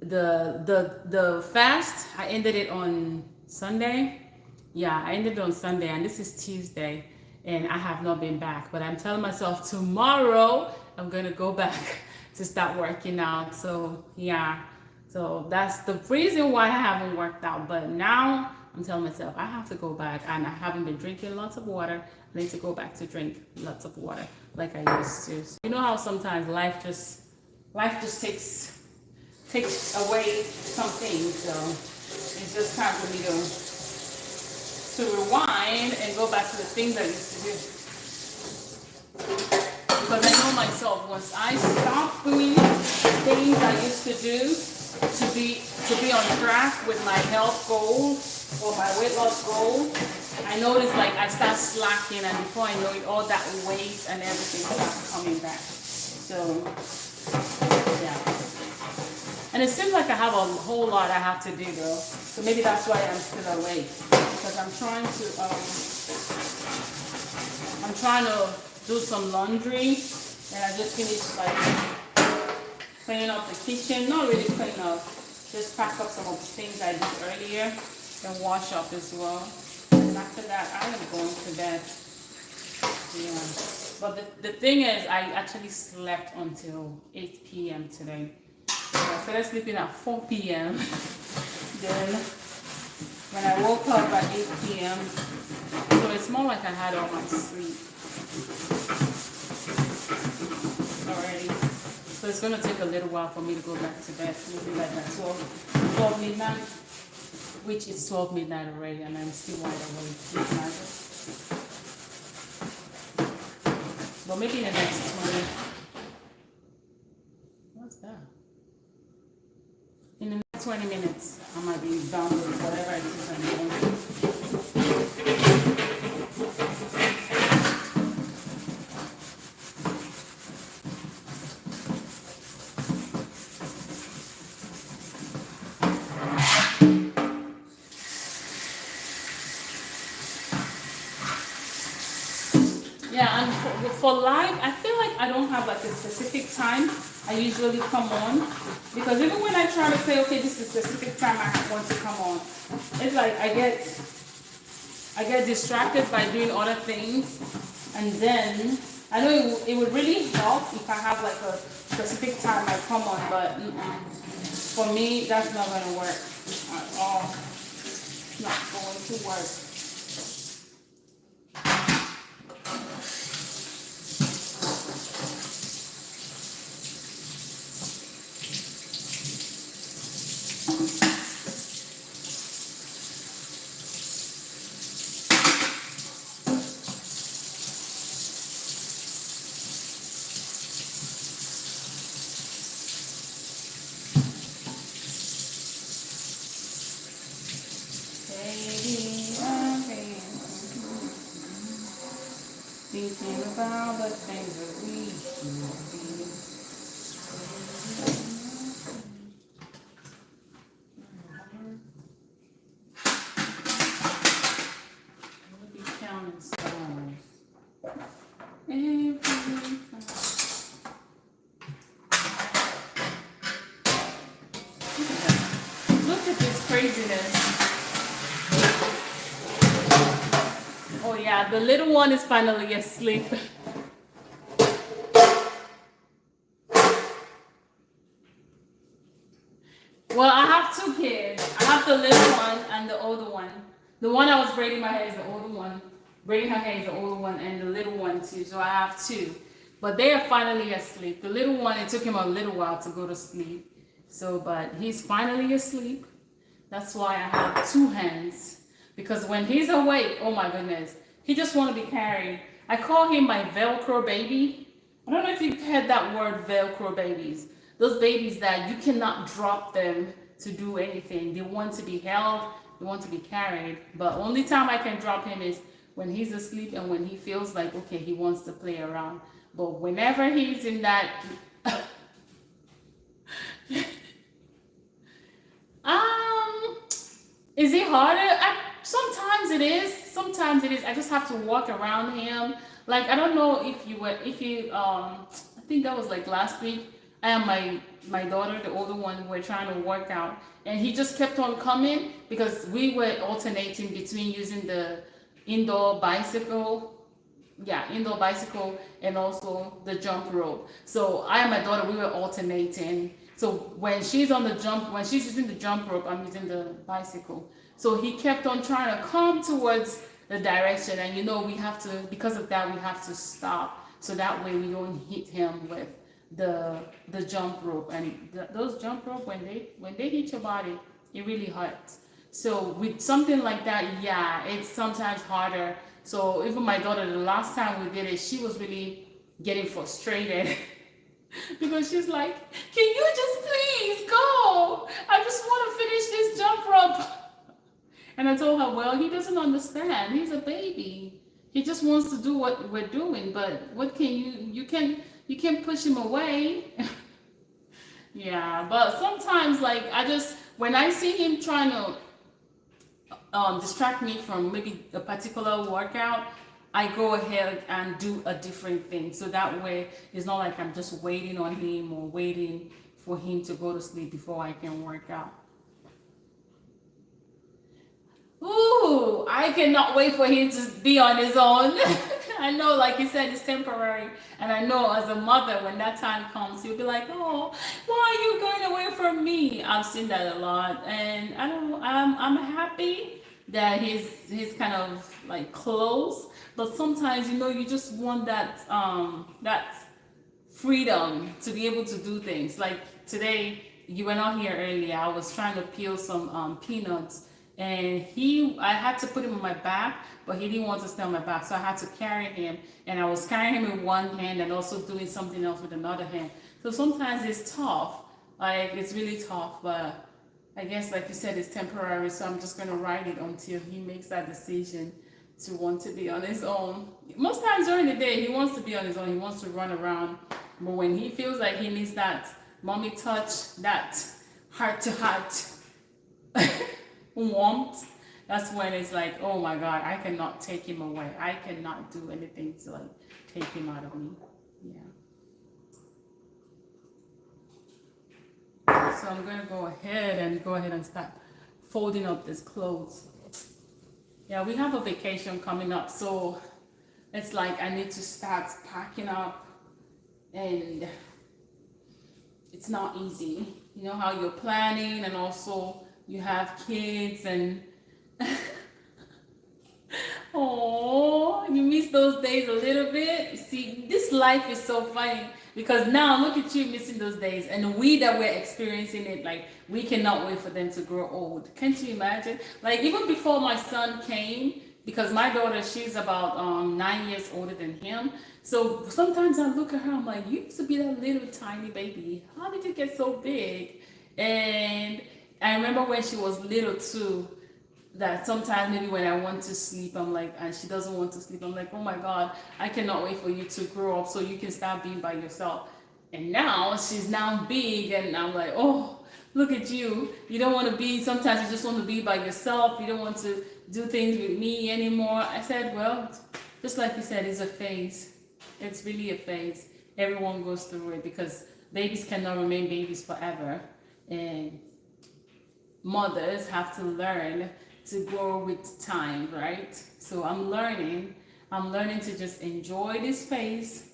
the fast, I ended it on Sunday. Yeah, I ended it on Sunday, and this is Tuesday, and I have not been back. But I'm telling myself tomorrow I'm gonna go back to start working out. So yeah, so that's the reason why I haven't worked out. But now I'm telling myself I have to go back, and I haven't been drinking lots of water. I need to go back to drink lots of water like I used to. So you know how sometimes life just takes away some things. So it's just time for me to rewind and go back to the things I used to do. Because I know myself, once I stop doing things I used to do to be on track with my health goals or my weight loss goals, I notice like I start slacking, and before I know it, all that weight and everything starts coming back. So yeah. And it seems like I have a whole lot I have to do though. So maybe that's why I'm still awake. Because I'm trying to do some laundry, and I just finished like cleaning up the kitchen. Not really clean up, just pack up some of the things I did earlier and wash up as well. And after that, I am going to bed. Yeah. But the thing is, I actually slept until 8 p.m. today. I started sleeping at 4 p.m. Then when I woke up at 8 p.m., so it's more like I had all my sleep already. So it's going to take a little while for me to go back to bed, maybe like at 12 midnight, which is 12 midnight already, and I'm still wide awake. But maybe in the next 20. What's that? In the next 20 minutes, I might be done with whatever it is I'm doing. Yeah, and for live, I feel like I don't have like a specific time I usually come on, because even when I try to say, okay, this is the specific time I want to come on, it's like I get distracted by doing other things, and then I know it would really help if I have like a specific time I come on, but for me that's not going to work at all. It's not going to work. things that we be counting stones. Look at this craziness. Oh yeah, the little one is finally asleep. Well, I have two kids. I have the little one and the older one. The one I was braiding my hair is the older one. Braiding her hair is the older one, and the little one too. So I have two. But they are finally asleep. The little one, it took him a little while to go to sleep. So, but he's finally asleep. That's why I have two hands. Because when he's awake, oh my goodness, he just want to be carried. I call him my Velcro baby. I don't know if you've heard that word, Velcro babies. Those babies that you cannot drop them to do anything. They want to be held, they want to be carried. But only time I can drop him is when he's asleep and when he feels like, okay, he wants to play around. But whenever he's in that... Is it harder? Sometimes it is. Sometimes it is. I just have to walk around him. Like, I don't know if I think that was like last week. I and my daughter, the older one, were trying to work out, and he just kept on coming because we were alternating between using the indoor bicycle and also the jump rope. So I and my daughter, we were alternating. So when she's using the jump rope, I'm using the bicycle. So he kept on trying to come towards the direction, and we have to, because of that, we have to stop so that way we don't hit him with the jump rope. And those jump rope, when they hit your body, it really hurts. So with something like that, yeah, it's sometimes harder. So even my daughter, the last time we did it, she was really getting frustrated because she's like, can you just please go? I just want to finish this jump rope. And I told her, well, he doesn't understand. He's a baby. He just wants to do what we're doing. But what can you can't push him away. Yeah, but sometimes, like, when I see him trying to distract me from maybe a particular workout, I go ahead and do a different thing. So that way, it's not like I'm just waiting on him or waiting for him to go to sleep before I can work out. Ooh, I cannot wait for him to be on his own. I know, like you said, it's temporary. And I know as a mother, when that time comes, you'll be like, oh, why are you going away from me? I've seen that a lot. And I'm happy that he's kind of like close. But sometimes, you just want that freedom to be able to do things. Like today, you were not here earlier. I was trying to peel some peanuts. And I had to put him on my back, but he didn't want to stay on my back. So I had to carry him. And I was carrying him in one hand and also doing something else with another hand. So sometimes it's tough. Like, it's really tough. But I guess, like you said, it's temporary. So I'm just going to ride it until he makes that decision to want to be on his own. Most times during the day, he wants to be on his own. He wants to run around. But when he feels like he needs that mommy touch, that heart-to-heart warmth, that's when it's like, oh my God, I cannot take him away. I cannot do anything to like take him out of me. Yeah. So I'm gonna go ahead and start folding up these clothes. Yeah, we have a vacation coming up, so it's like I need to start packing up, and it's not easy. You know how you're planning and also you have kids and oh, you miss those days a little bit. See, this life is so funny because now look at you missing those days, and we that we're experiencing it, like we cannot wait for them to grow old. Can't you imagine? Like even before my son came, because my daughter, she's about 9 years older than him. So sometimes I look at her, I'm like, you used to be that little tiny baby. How did you get so big? And I remember when she was little too, that sometimes maybe when I want to sleep, I'm like, and she doesn't want to sleep, I'm like, oh my God, I cannot wait for you to grow up so you can start being by yourself. And now she's now big, and I'm like, oh, look at you. You don't want to be, sometimes you just want to be by yourself. You don't want to do things with me anymore. I said, well, just like you said, it's a phase. It's really a phase. Everyone goes through it because babies cannot remain babies forever. And mothers have to learn to grow with time, right? So I'm learning to just enjoy this phase,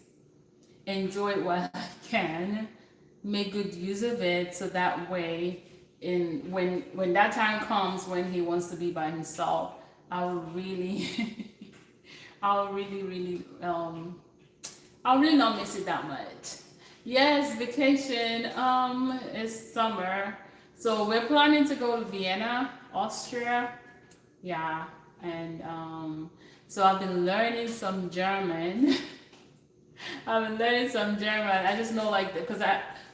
enjoy it while I can, make good use of it so that way in when that time comes when he wants to be by himself, I'll really I'll I'll really not miss it that much. Yes, vacation. It's summer, so we're planning to go to Vienna, Austria. Yeah, and so I've been learning some German. I've been learning some German. I just know like because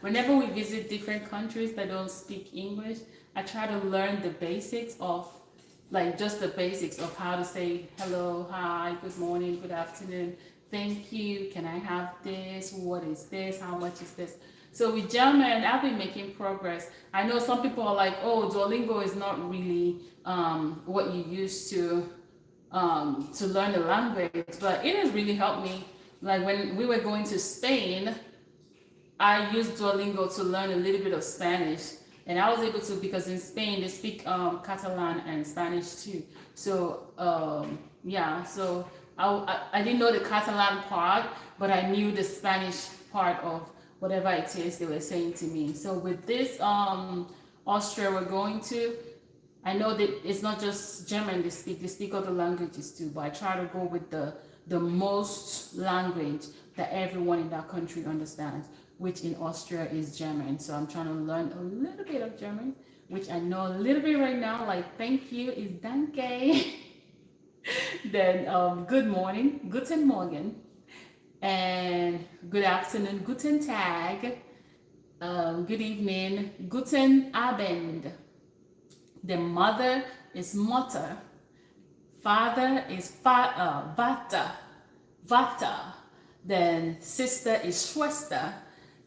whenever we visit different countries that don't speak English, I try to learn the basics of like just the basics of how to say hello, hi, good morning, good afternoon, thank you, can I have this, what is this, how much is this. So with German, I've been making progress. I know some people are like, oh, Duolingo is not really what you use to learn the language, but it has really helped me. Like when we were going to Spain, I used Duolingo to learn a little bit of Spanish, and I was able to because in Spain they speak Catalan and Spanish too. So yeah, so I didn't know the Catalan part, but I knew the Spanish part of whatever it is they were saying to me. So with this Austria we're going to, I know that it's not just German they speak other languages too, but I try to go with the most language that everyone in that country understands, which in Austria is German. So I'm trying to learn a little bit of German, which I know a little bit right now, like thank you is danke. Then good morning, guten Morgen, and good afternoon, guten Tag, good evening, guten Abend. The mother is Mutter, father is Vater, Vater. Then sister is Schwester.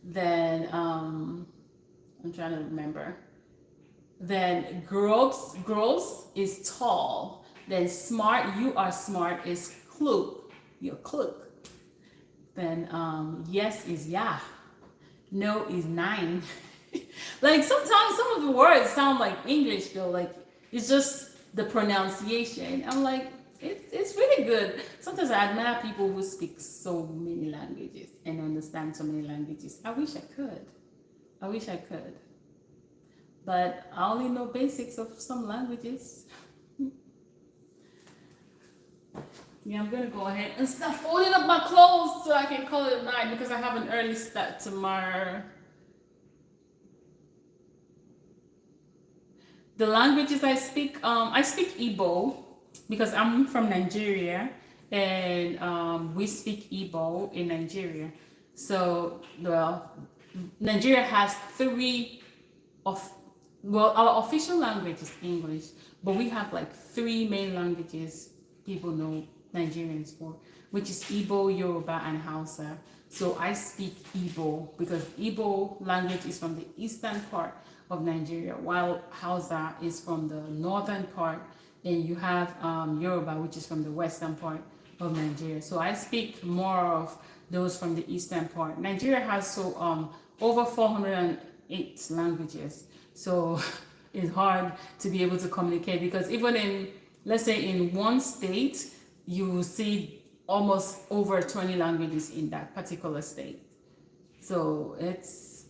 Then I'm trying to remember. Then gross is tall. Then smart, you are smart is klug, you're klug. Then yes is ja, no is nein. Like sometimes some of the words sound like English though, like it's just the pronunciation. I'm like, it's really good. Sometimes I admire people who speak so many languages and understand so many languages. I wish I could. I wish I could. But I only know basics of some languages. Yeah, I'm gonna go ahead and start folding up my clothes so I can call it a night because I have an early start tomorrow. The languages I speak Igbo because I'm from Nigeria and we speak Igbo in Nigeria. So Nigeria has three of our official language is English, but we have like three main languages people know Nigerians for, which is Igbo, Yoruba, and Hausa. So I speak Igbo because Igbo language is from the eastern part of Nigeria, while Hausa is from the northern part, and you have Yoruba, which is from the western part of Nigeria. So I speak more of those from the eastern part. Nigeria has over 408 languages, so it's hard to be able to communicate because even in, let's say in one state, you will see almost over 20 languages in that particular state. So it's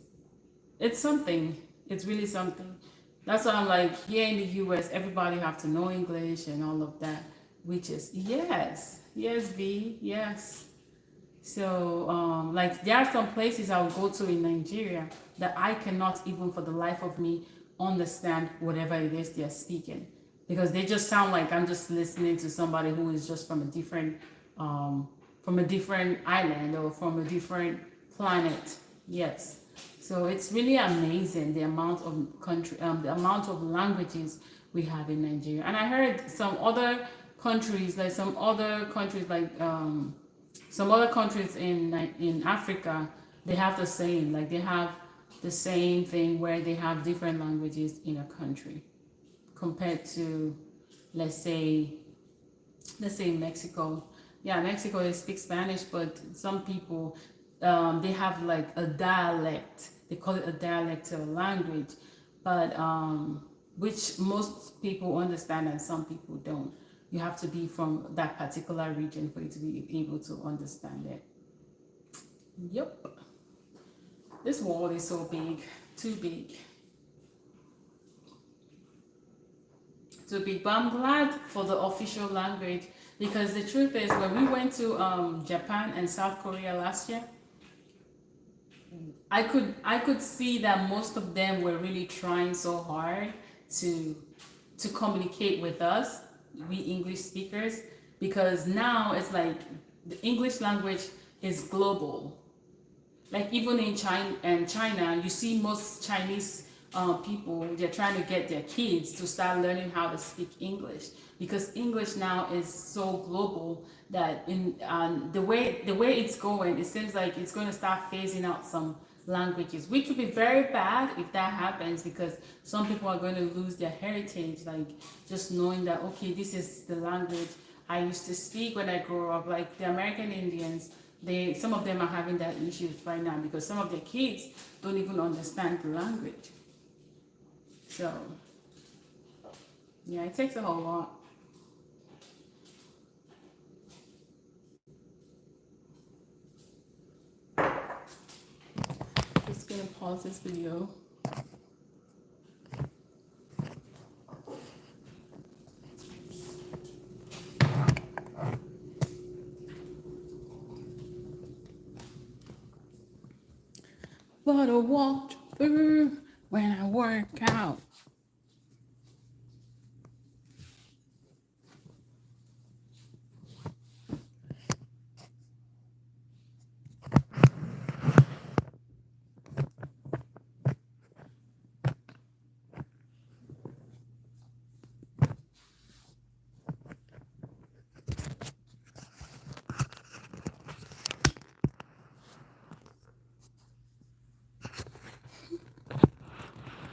something. It's really something. That's why I'm like, here in the US, everybody have to know English and all of that, which is, yes, V, yes. So, like, there are some places I'll go to in Nigeria that I cannot even for the life of me understand whatever it is they're speaking. Because they just sound like I'm just listening to somebody who is just from a different island or from a different planet. Yes. So it's really amazing the amount of the amount of languages we have in Nigeria. And I heard some other countries in in Africa, they have the same, like they have the same thing where they have different languages in a country compared to, let's say, Mexico. Yeah, Mexico, they speak Spanish, but some people, they have like a dialect. They call it a dialect of a language, but which most people understand and some people don't. You have to be from that particular region for you to be able to understand it. Yep. This wall is so big, too big. To be, but I'm glad for the official language, because the truth is, when we went to Japan and South Korea last year, I could see that most of them were really trying so hard to communicate with us, we English speakers, because now it's like the English language is global. Like even in China, you see most Chinese people, they're trying to get their kids to start learning how to speak English, because English now is so global that in the way it's going, it seems like it's going to start phasing out some languages, which would be very bad if that happens, because some people are going to lose their heritage, like just knowing that, okay, this is the language I used to speak when I grew up. Like the American Indians, some of them are having that issues right now because some of their kids don't even understand the language. So yeah, it takes a whole lot. Just gonna pause this video. What a walk through when I work out.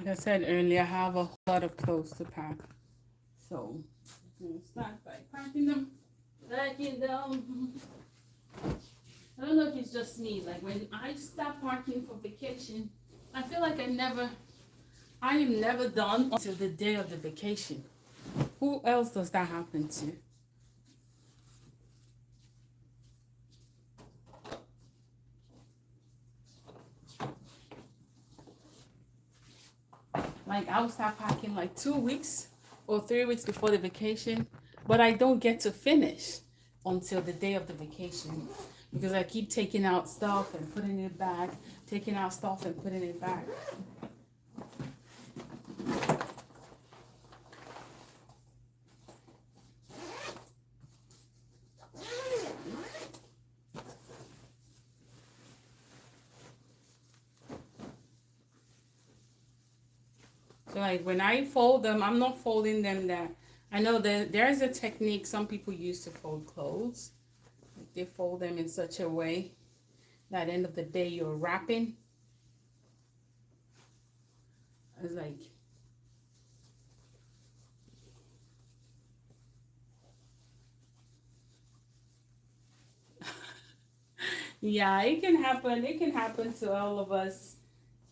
Like I said earlier, I have a lot of clothes to pack. So I'm gonna start by packing them. Packing them. I don't know if it's just me. Like when I start packing for vacation, I feel like I am never done until the day of the vacation. Who else does that happen to? Like I'll start packing like 2 weeks or 3 weeks before the vacation, but I don't get to finish until the day of the vacation, because I keep taking out stuff and putting it back, taking out stuff and putting it back. So like when I fold them, I'm not folding them that, I know that there's a technique some people use to fold clothes. Like they fold them in such a way that at the end of the day you're wrapping. It's like, yeah, it can happen. It can happen to all of us.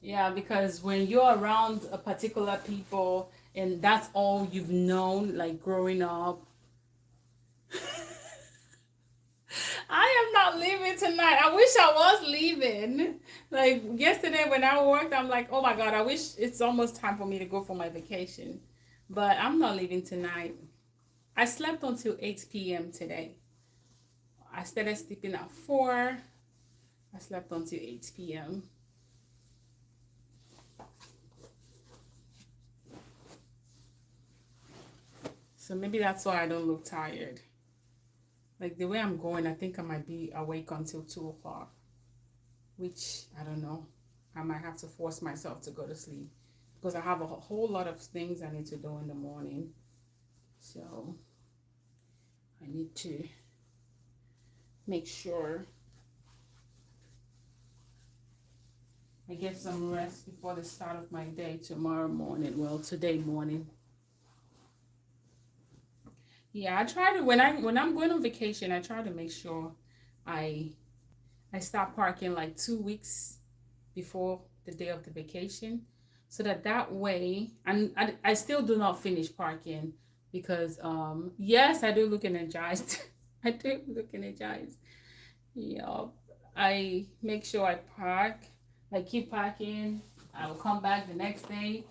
Yeah, because when you're around a particular people and that's all you've known, like growing up, I am not leaving tonight. I wish I was leaving. Like yesterday when I worked, I'm like, oh my God, I wish it's almost time for me to go for my vacation. But I'm not leaving tonight. I slept until 8 p.m. today. I started sleeping at 4. I slept until 8 p.m. So maybe that's why I don't look tired. Like the way I'm going, I think I might be awake until 2 o'clock, which I don't know. I might have to force myself to go to sleep because I have a whole lot of things I need to do in the morning. So I need to make sure I get some rest before the start of my day tomorrow morning. Well, today morning. Yeah, I try to when I'm going on vacation, I try to make sure I I start parking like 2 weeks before the day of the vacation, so that way, and I still do not finish parking because yes, I do look energized. I do look energized. Yeah, I make sure I park. I keep parking. I'll come back the next day,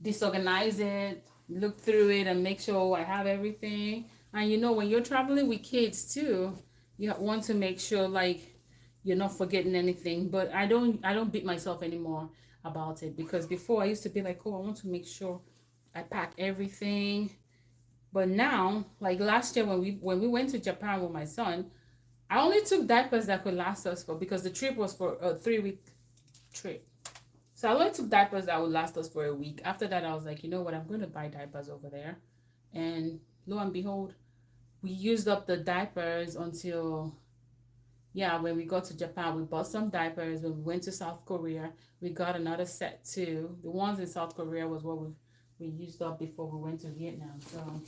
disorganize it, look through it, and make sure I have everything. And when you're traveling with kids too, you want to make sure like you're not forgetting anything. But I don't beat myself anymore about it because before I used to be like, oh, I want to make sure I pack everything. But now, like last year when we went to Japan with my son, I only took diapers that could last us for because the trip was for a 3 week trip. So I only took diapers that would last us for a week. After that, I was like, you know what? I'm going to buy diapers over there. And lo and behold, we used up the diapers until, yeah, when we got to Japan, we bought some diapers. When we went to South Korea, we got another set too. The ones in South Korea was what we used up before we went to Vietnam. So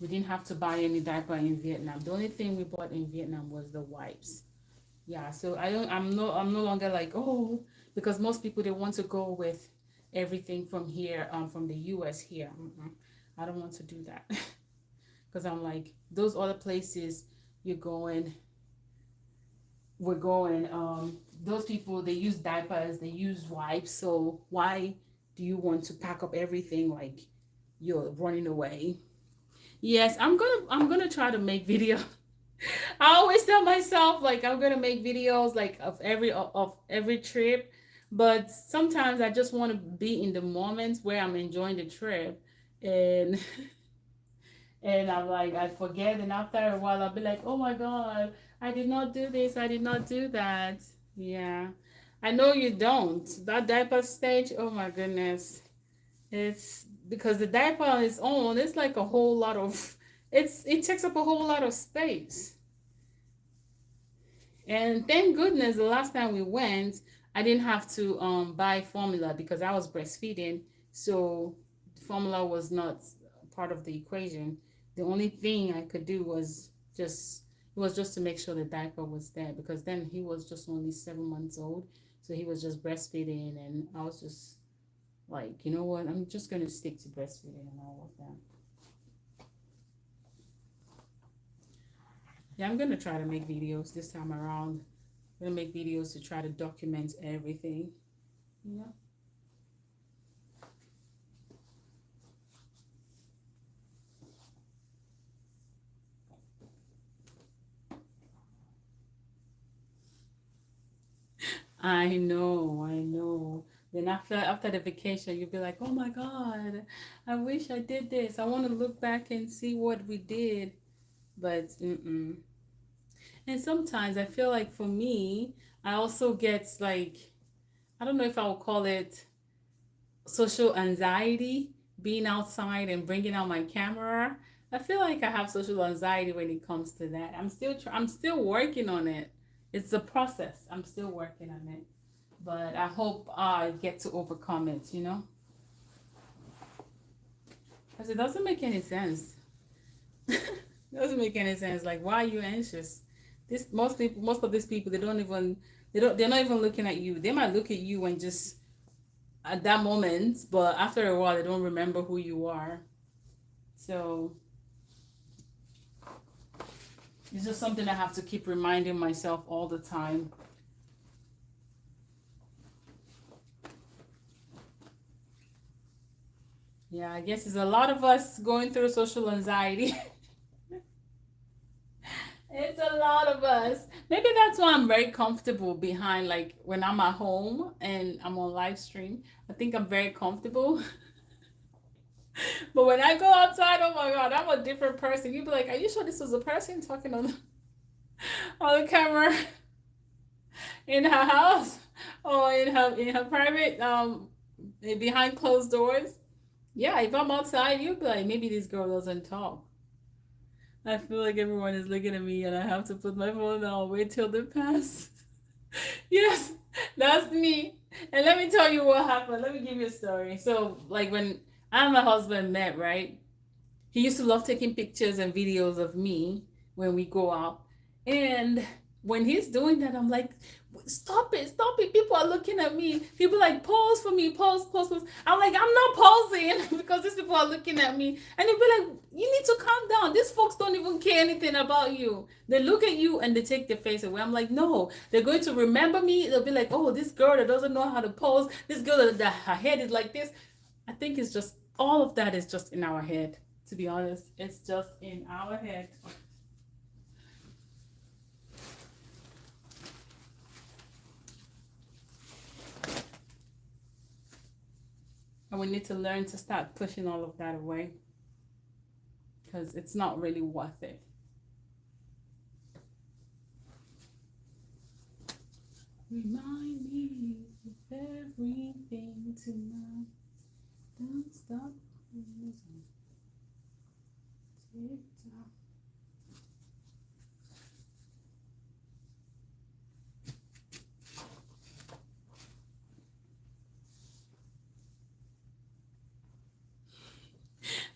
we didn't have to buy any diaper in Vietnam. The only thing we bought in Vietnam was the wipes. Yeah, so I'm no longer like, oh, because most people they want to go with everything from here, from the US here. I don't want to do that. Because I'm like, those other places you're going, we're going, those people they use diapers, they use wipes, so why do you want to pack up everything like you're running away? Yes, I'm gonna try to make video. I always tell myself like I'm gonna make videos like of every trip, but sometimes I just want to be in the moments where I'm enjoying the trip, and and I'm like I forget, and after a while I'll be like, oh my god, I did not do this, I did not do that. Yeah, I know you don't. That diaper stage, oh my goodness, it's because the diaper on its own, it's like a whole lot of it takes up a whole lot of space. And thank goodness the last time we went, I didn't have to buy formula because I was breastfeeding. So formula was not part of the equation. The only thing I could do was just it was just to make sure the diaper was there because then he was just only 7 months old. So he was just breastfeeding and I was just like, you know what, I'm just gonna stick to breastfeeding and all of that. Yeah, I'm gonna try to make videos this time around. I'm gonna make videos to try to document everything. Yeah. I know, I know. Then after the vacation, you'll be like, oh my God, I wish I did this. I want to look back and see what we did. But and sometimes I feel like for me, I also get like I don't know if I will call it social anxiety, being outside and bringing out my camera. I feel like I have social anxiety when it comes to that. I'm still working on it. It's a process. I'm still working on it. But I hope I get to overcome it. Because it doesn't make any sense. It doesn't make any sense. Like, why are you anxious? Most of these people, they're not even looking at you. They might look at you and just at that moment, but after a while, they don't remember who you are. So it's just something I have to keep reminding myself all the time. Yeah, I guess there's a lot of us going through social anxiety. It's a lot of us. Maybe that's why I'm very comfortable behind, like when I'm at home and I'm on live stream. I think I'm very comfortable. But when I go outside, oh my God, I'm a different person. You'd be like, are you sure this was a person talking on the camera in her house? or in her private behind closed doors. Yeah, if I'm outside, you'll be like, maybe this girl doesn't talk. I feel like everyone is looking at me and I have to put my phone down, wait till they pass. Yes, that's me. And let me tell you what happened. Let me give you a story. So, like when I and my husband met, right? He used to love taking pictures and videos of me when we go out. And when he's doing that, I'm like, stop it, stop it. People are looking at me. People like, pose for me, pose, pose, pose. I'm like, I'm not posing because these people are looking at me. And they'll be like, you need to calm down. These folks don't even care anything about you. They look at you and they take their face away. I'm like, no, they're going to remember me. They'll be like, oh, this girl that doesn't know how to pose, this girl that her head is like this. I think it's just, all of that is just in our head. To be honest, it's just in our head. And we need to learn to start pushing all of that away because it's not really worth it. Remind me of everything tonight. Don't stop. Tick-tock.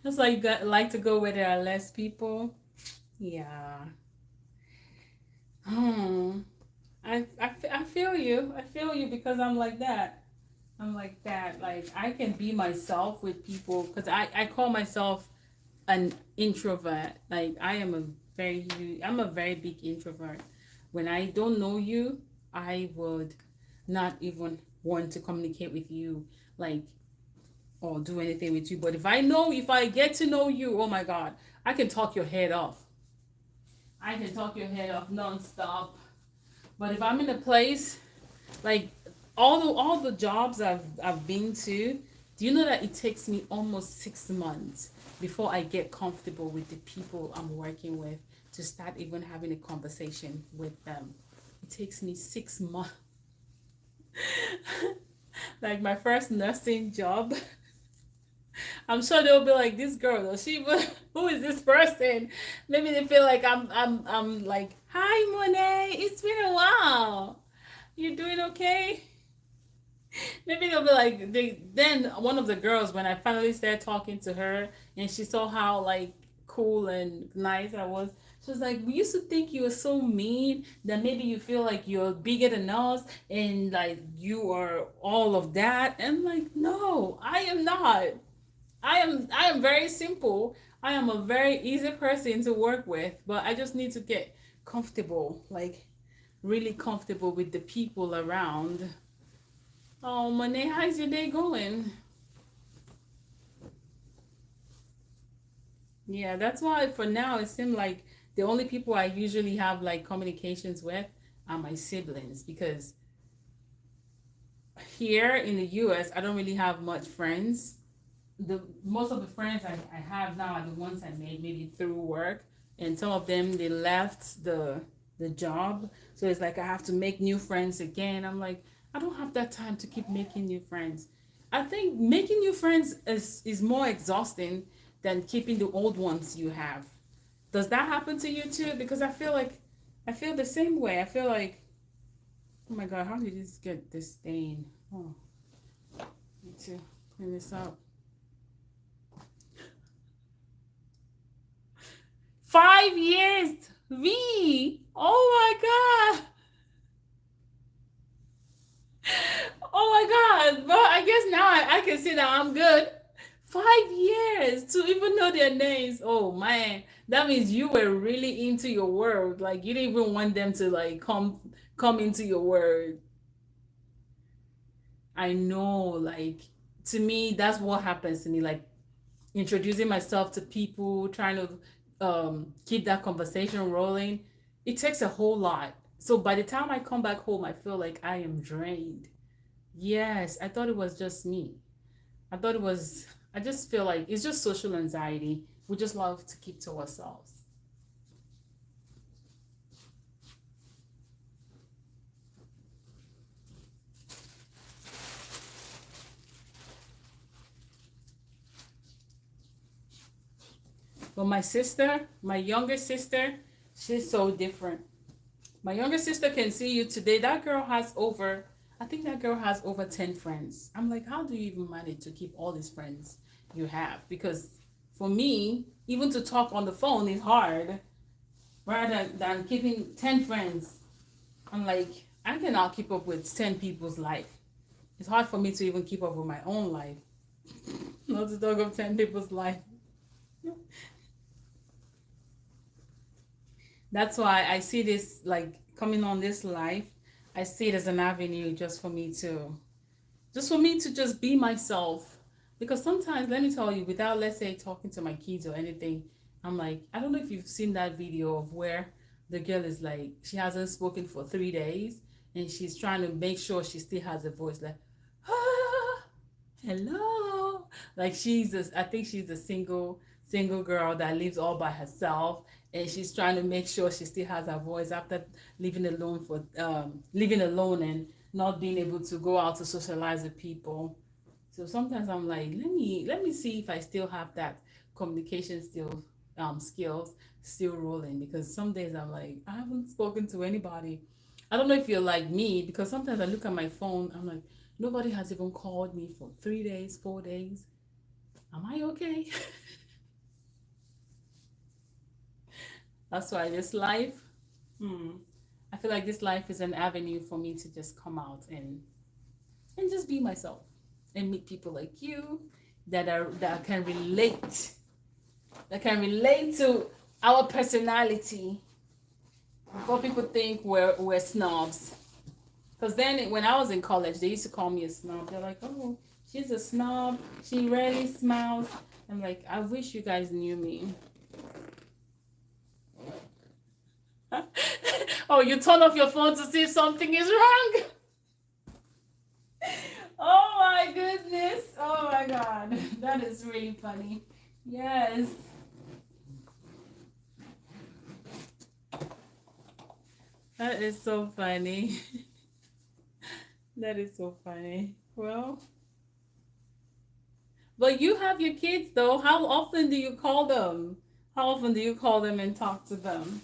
That's why you got like to go where there are less people. Yeah. Hmm. I feel you. I feel you because I'm like that. I'm like that. Like I can be myself with people because I call myself an introvert. Like I'm a very big introvert. When I don't know you, I would not even want to communicate with you, like, or do anything with you. But if I get to know you, oh my God, I can talk your head off. I can talk your head off nonstop. But if I'm in a place like all the jobs I've been to, do you know that it takes me almost 6 months before I get comfortable with the people I'm working with to start even having a conversation with them? It takes me 6 months. Like my first nursing job, I'm sure they'll be like, this girl, who is this person? Maybe they feel like I'm like, hi Monet, it's been a while. You doing okay? Maybe they'll be like, then one of the girls, when I finally started talking to her and she saw how like cool and nice I was, she was like, we used to think you were so mean that maybe you feel like you're bigger than us and like you are all of that. And I'm like, no, I am not. I am very simple. I am a very easy person to work with, but I just need to get comfortable, like really comfortable with the people around. Oh, Monet, how's your day going? Yeah, that's why for now it seemed like the only people I usually have like communications with are my siblings because here in the US I don't really have much friends. The most of the friends I have now are the ones I made maybe through work, and some of them they left the job, so it's like I have to make new friends again. I'm like, I don't have that time to keep making new friends. I think making new friends is more exhausting than keeping the old ones you have. Does that happen to you too? Because I feel the same way. I feel like, oh my God, how did this get this stain? Oh, need to clean this up. 5 years. V. Oh my God. Oh my God. But I guess now I can see that I'm good. 5 years to even know their names. Oh man. That means you were really into your world. Like you didn't even want them to like come into your world. I know, like to me, that's what happens to me. Like introducing myself to people, trying to keep that conversation rolling, it takes a whole lot. So by the time I come back home, I feel like I am drained. Yes, I thought it was just me. I thought it was, I just feel like it's just social anxiety. We just love to keep to ourselves. But my sister, my younger sister, she's so different. My younger sister can see you today. That girl has over, I think that girl has over 10 friends. I'm like, how do you even manage to keep all these friends you have? Because for me, even to talk on the phone is hard rather than keeping 10 friends. I'm like, I cannot keep up with 10 people's life. It's hard for me to even keep up with my own life. Not to talk of 10 people's life. That's why I see this like coming on this life. I see it as an avenue just for me to just be myself. Because sometimes, let me tell you, without, let's say, talking to my kids or anything, I'm like, I don't know if you've seen that video of where the girl is like, she hasn't spoken for 3 days and she's trying to make sure she still has a voice, like, ah, hello. Like I think she's a single girl that lives all by herself, and she's trying to make sure she still has her voice after living alone and not being able to go out to socialize with people. So sometimes I'm like, let me see if I still have that communication skills still rolling, because some days I'm like, I haven't spoken to anybody. I don't know if you're like me, because sometimes I look at my phone, I'm like, nobody has even called me for 3 days, 4 days. Am I okay? That's why this life, I feel like this life is an avenue for me to just come out and just be myself and meet people like you that can relate to our personality before people think we're snobs. Because then when I was in college, they used to call me a snob. They're like, oh, she's a snob. She rarely smiles. I'm like, I wish you guys knew me. Oh, you turn off your phone to see if something is wrong. Oh my goodness. Oh my God. That is really funny. Yes. That is so funny. That is so funny. Well, but you have your kids though. How often do you call them? How often do you call them and talk to them?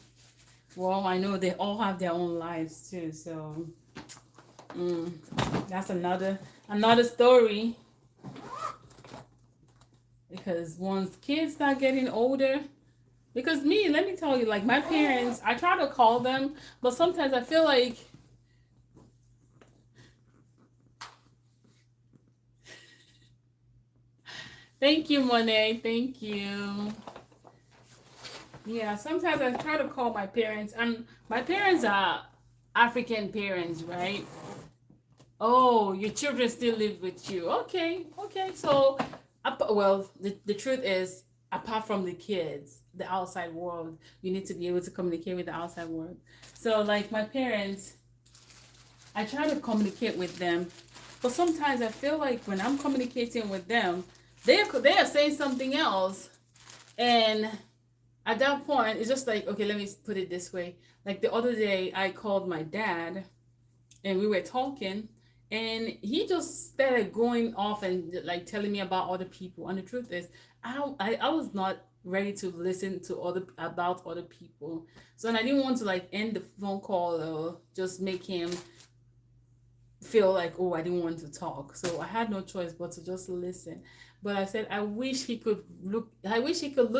Well, I know they all have their own lives too, so that's another story. Because once kids start getting older, because me, let me tell you, like my parents, I try to call them, but sometimes I feel like thank you, Monet, thank you. Yeah, sometimes I try to call my parents, and my parents are African parents, right? Oh, your children still live with you. Okay, okay. So, well, the truth is, apart from the kids, the outside world, you need to be able to communicate with the outside world. So, like my parents, I try to communicate with them, but sometimes I feel like when I'm communicating with them, they are saying something else, and at that point, it's just like, okay, let me put it this way. Like the other day, I called my dad and we were talking, and he just started going off and like telling me about other people. And the truth is, I was not ready to listen to other people. So, and I didn't want to like end the phone call or just make him feel like, oh, I didn't want to talk. So I had no choice but to just listen. But I said, I wish he could look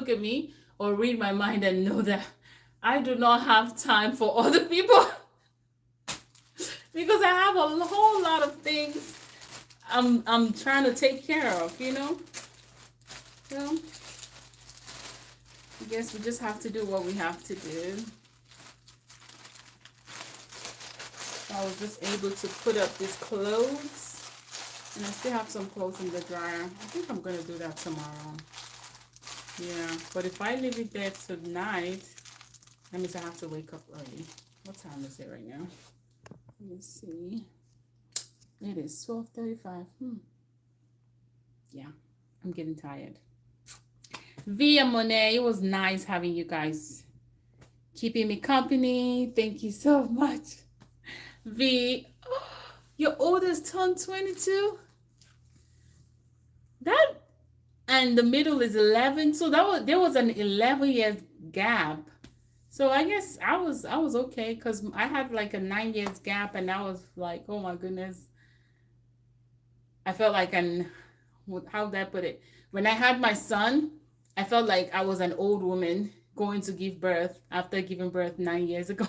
at me or read my mind and know that I do not have time for other people. Because I have a whole lot of things I'm trying to take care of, you know? So I guess we just have to do what we have to do. I was just able to put up these clothes, and I still have some clothes in the dryer. I think I'm gonna do that tomorrow. Yeah, but if I leave it there tonight, that means I have to wake up early. What time is it right now? Let me see. It is 12:35. Yeah, I'm getting tired. Via Monet, it was nice having you guys keeping me company. Thank you so much. V, your oldest turned 22. That and the middle is 11. So there was an 11 years gap. So I guess I was okay because I had like a 9 years gap, and I was like, oh my goodness, I felt like an how did I put it? When I had my son, I felt like I was an old woman going to give birth after giving birth 9 years ago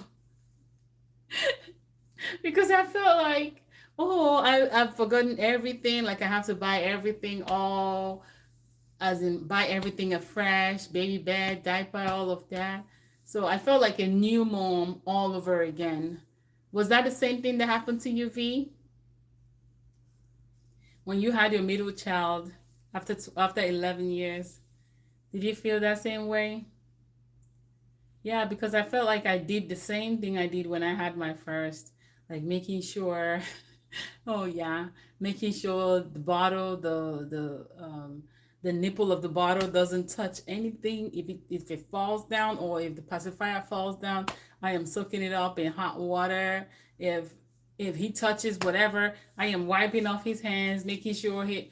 because I felt like, oh, I've forgotten everything. Like I have to buy everything all, as in buy everything afresh, baby bed, diaper, all of that. So I felt like a new mom all over again. Was that the same thing that happened to you, V, when you had your middle child after 11 years? Did you feel that same way? Yeah, because I felt like I did the same thing I did when I had my first, like making sure, oh yeah, making sure the bottle, the nipple of the bottle doesn't touch anything. If it falls down, or if the pacifier falls down, I am soaking it up in hot water. If if he touches whatever, I am wiping off his hands, making sure he.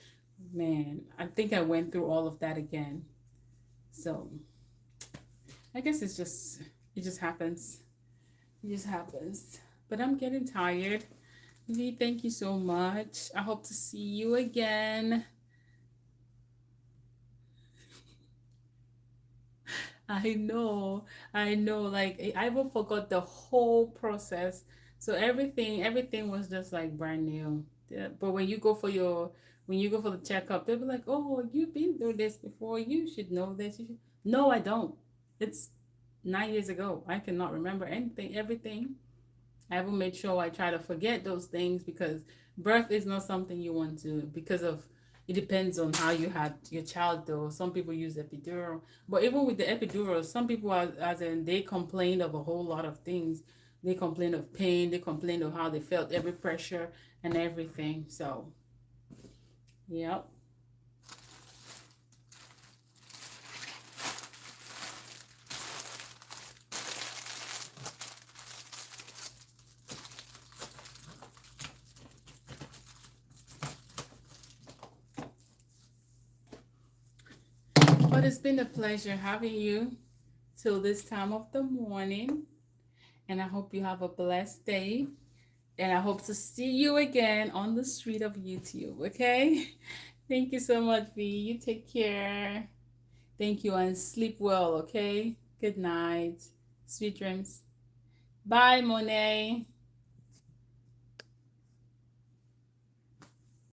Man, I think I went through all of that again. So I guess it just happens. It just happens. But I'm getting tired. V, thank you so much. I hope to see you again. I know. Like I even forgot the whole process. So everything was just like brand new. Yeah, but when you go for the checkup, they'll be like, "Oh, you've been through this before. You should know this." You should. No, I don't. It's 9 years ago. I cannot remember anything, everything. I will make sure I try to forget those things because birth is not something you want to, because of, it depends on how you had your child though. Some people use epidural. But even with the epidural, some people are, as in, they complain of a whole lot of things. They complain of pain, they complain of how they felt every pressure and everything. So yep. But it's been a pleasure having you till this time of the morning. And I hope you have a blessed day. And I hope to see you again on the street of YouTube, okay? Thank you so much, V. You take care. Thank you, and sleep well, okay? Good night. Sweet dreams. Bye, Monet.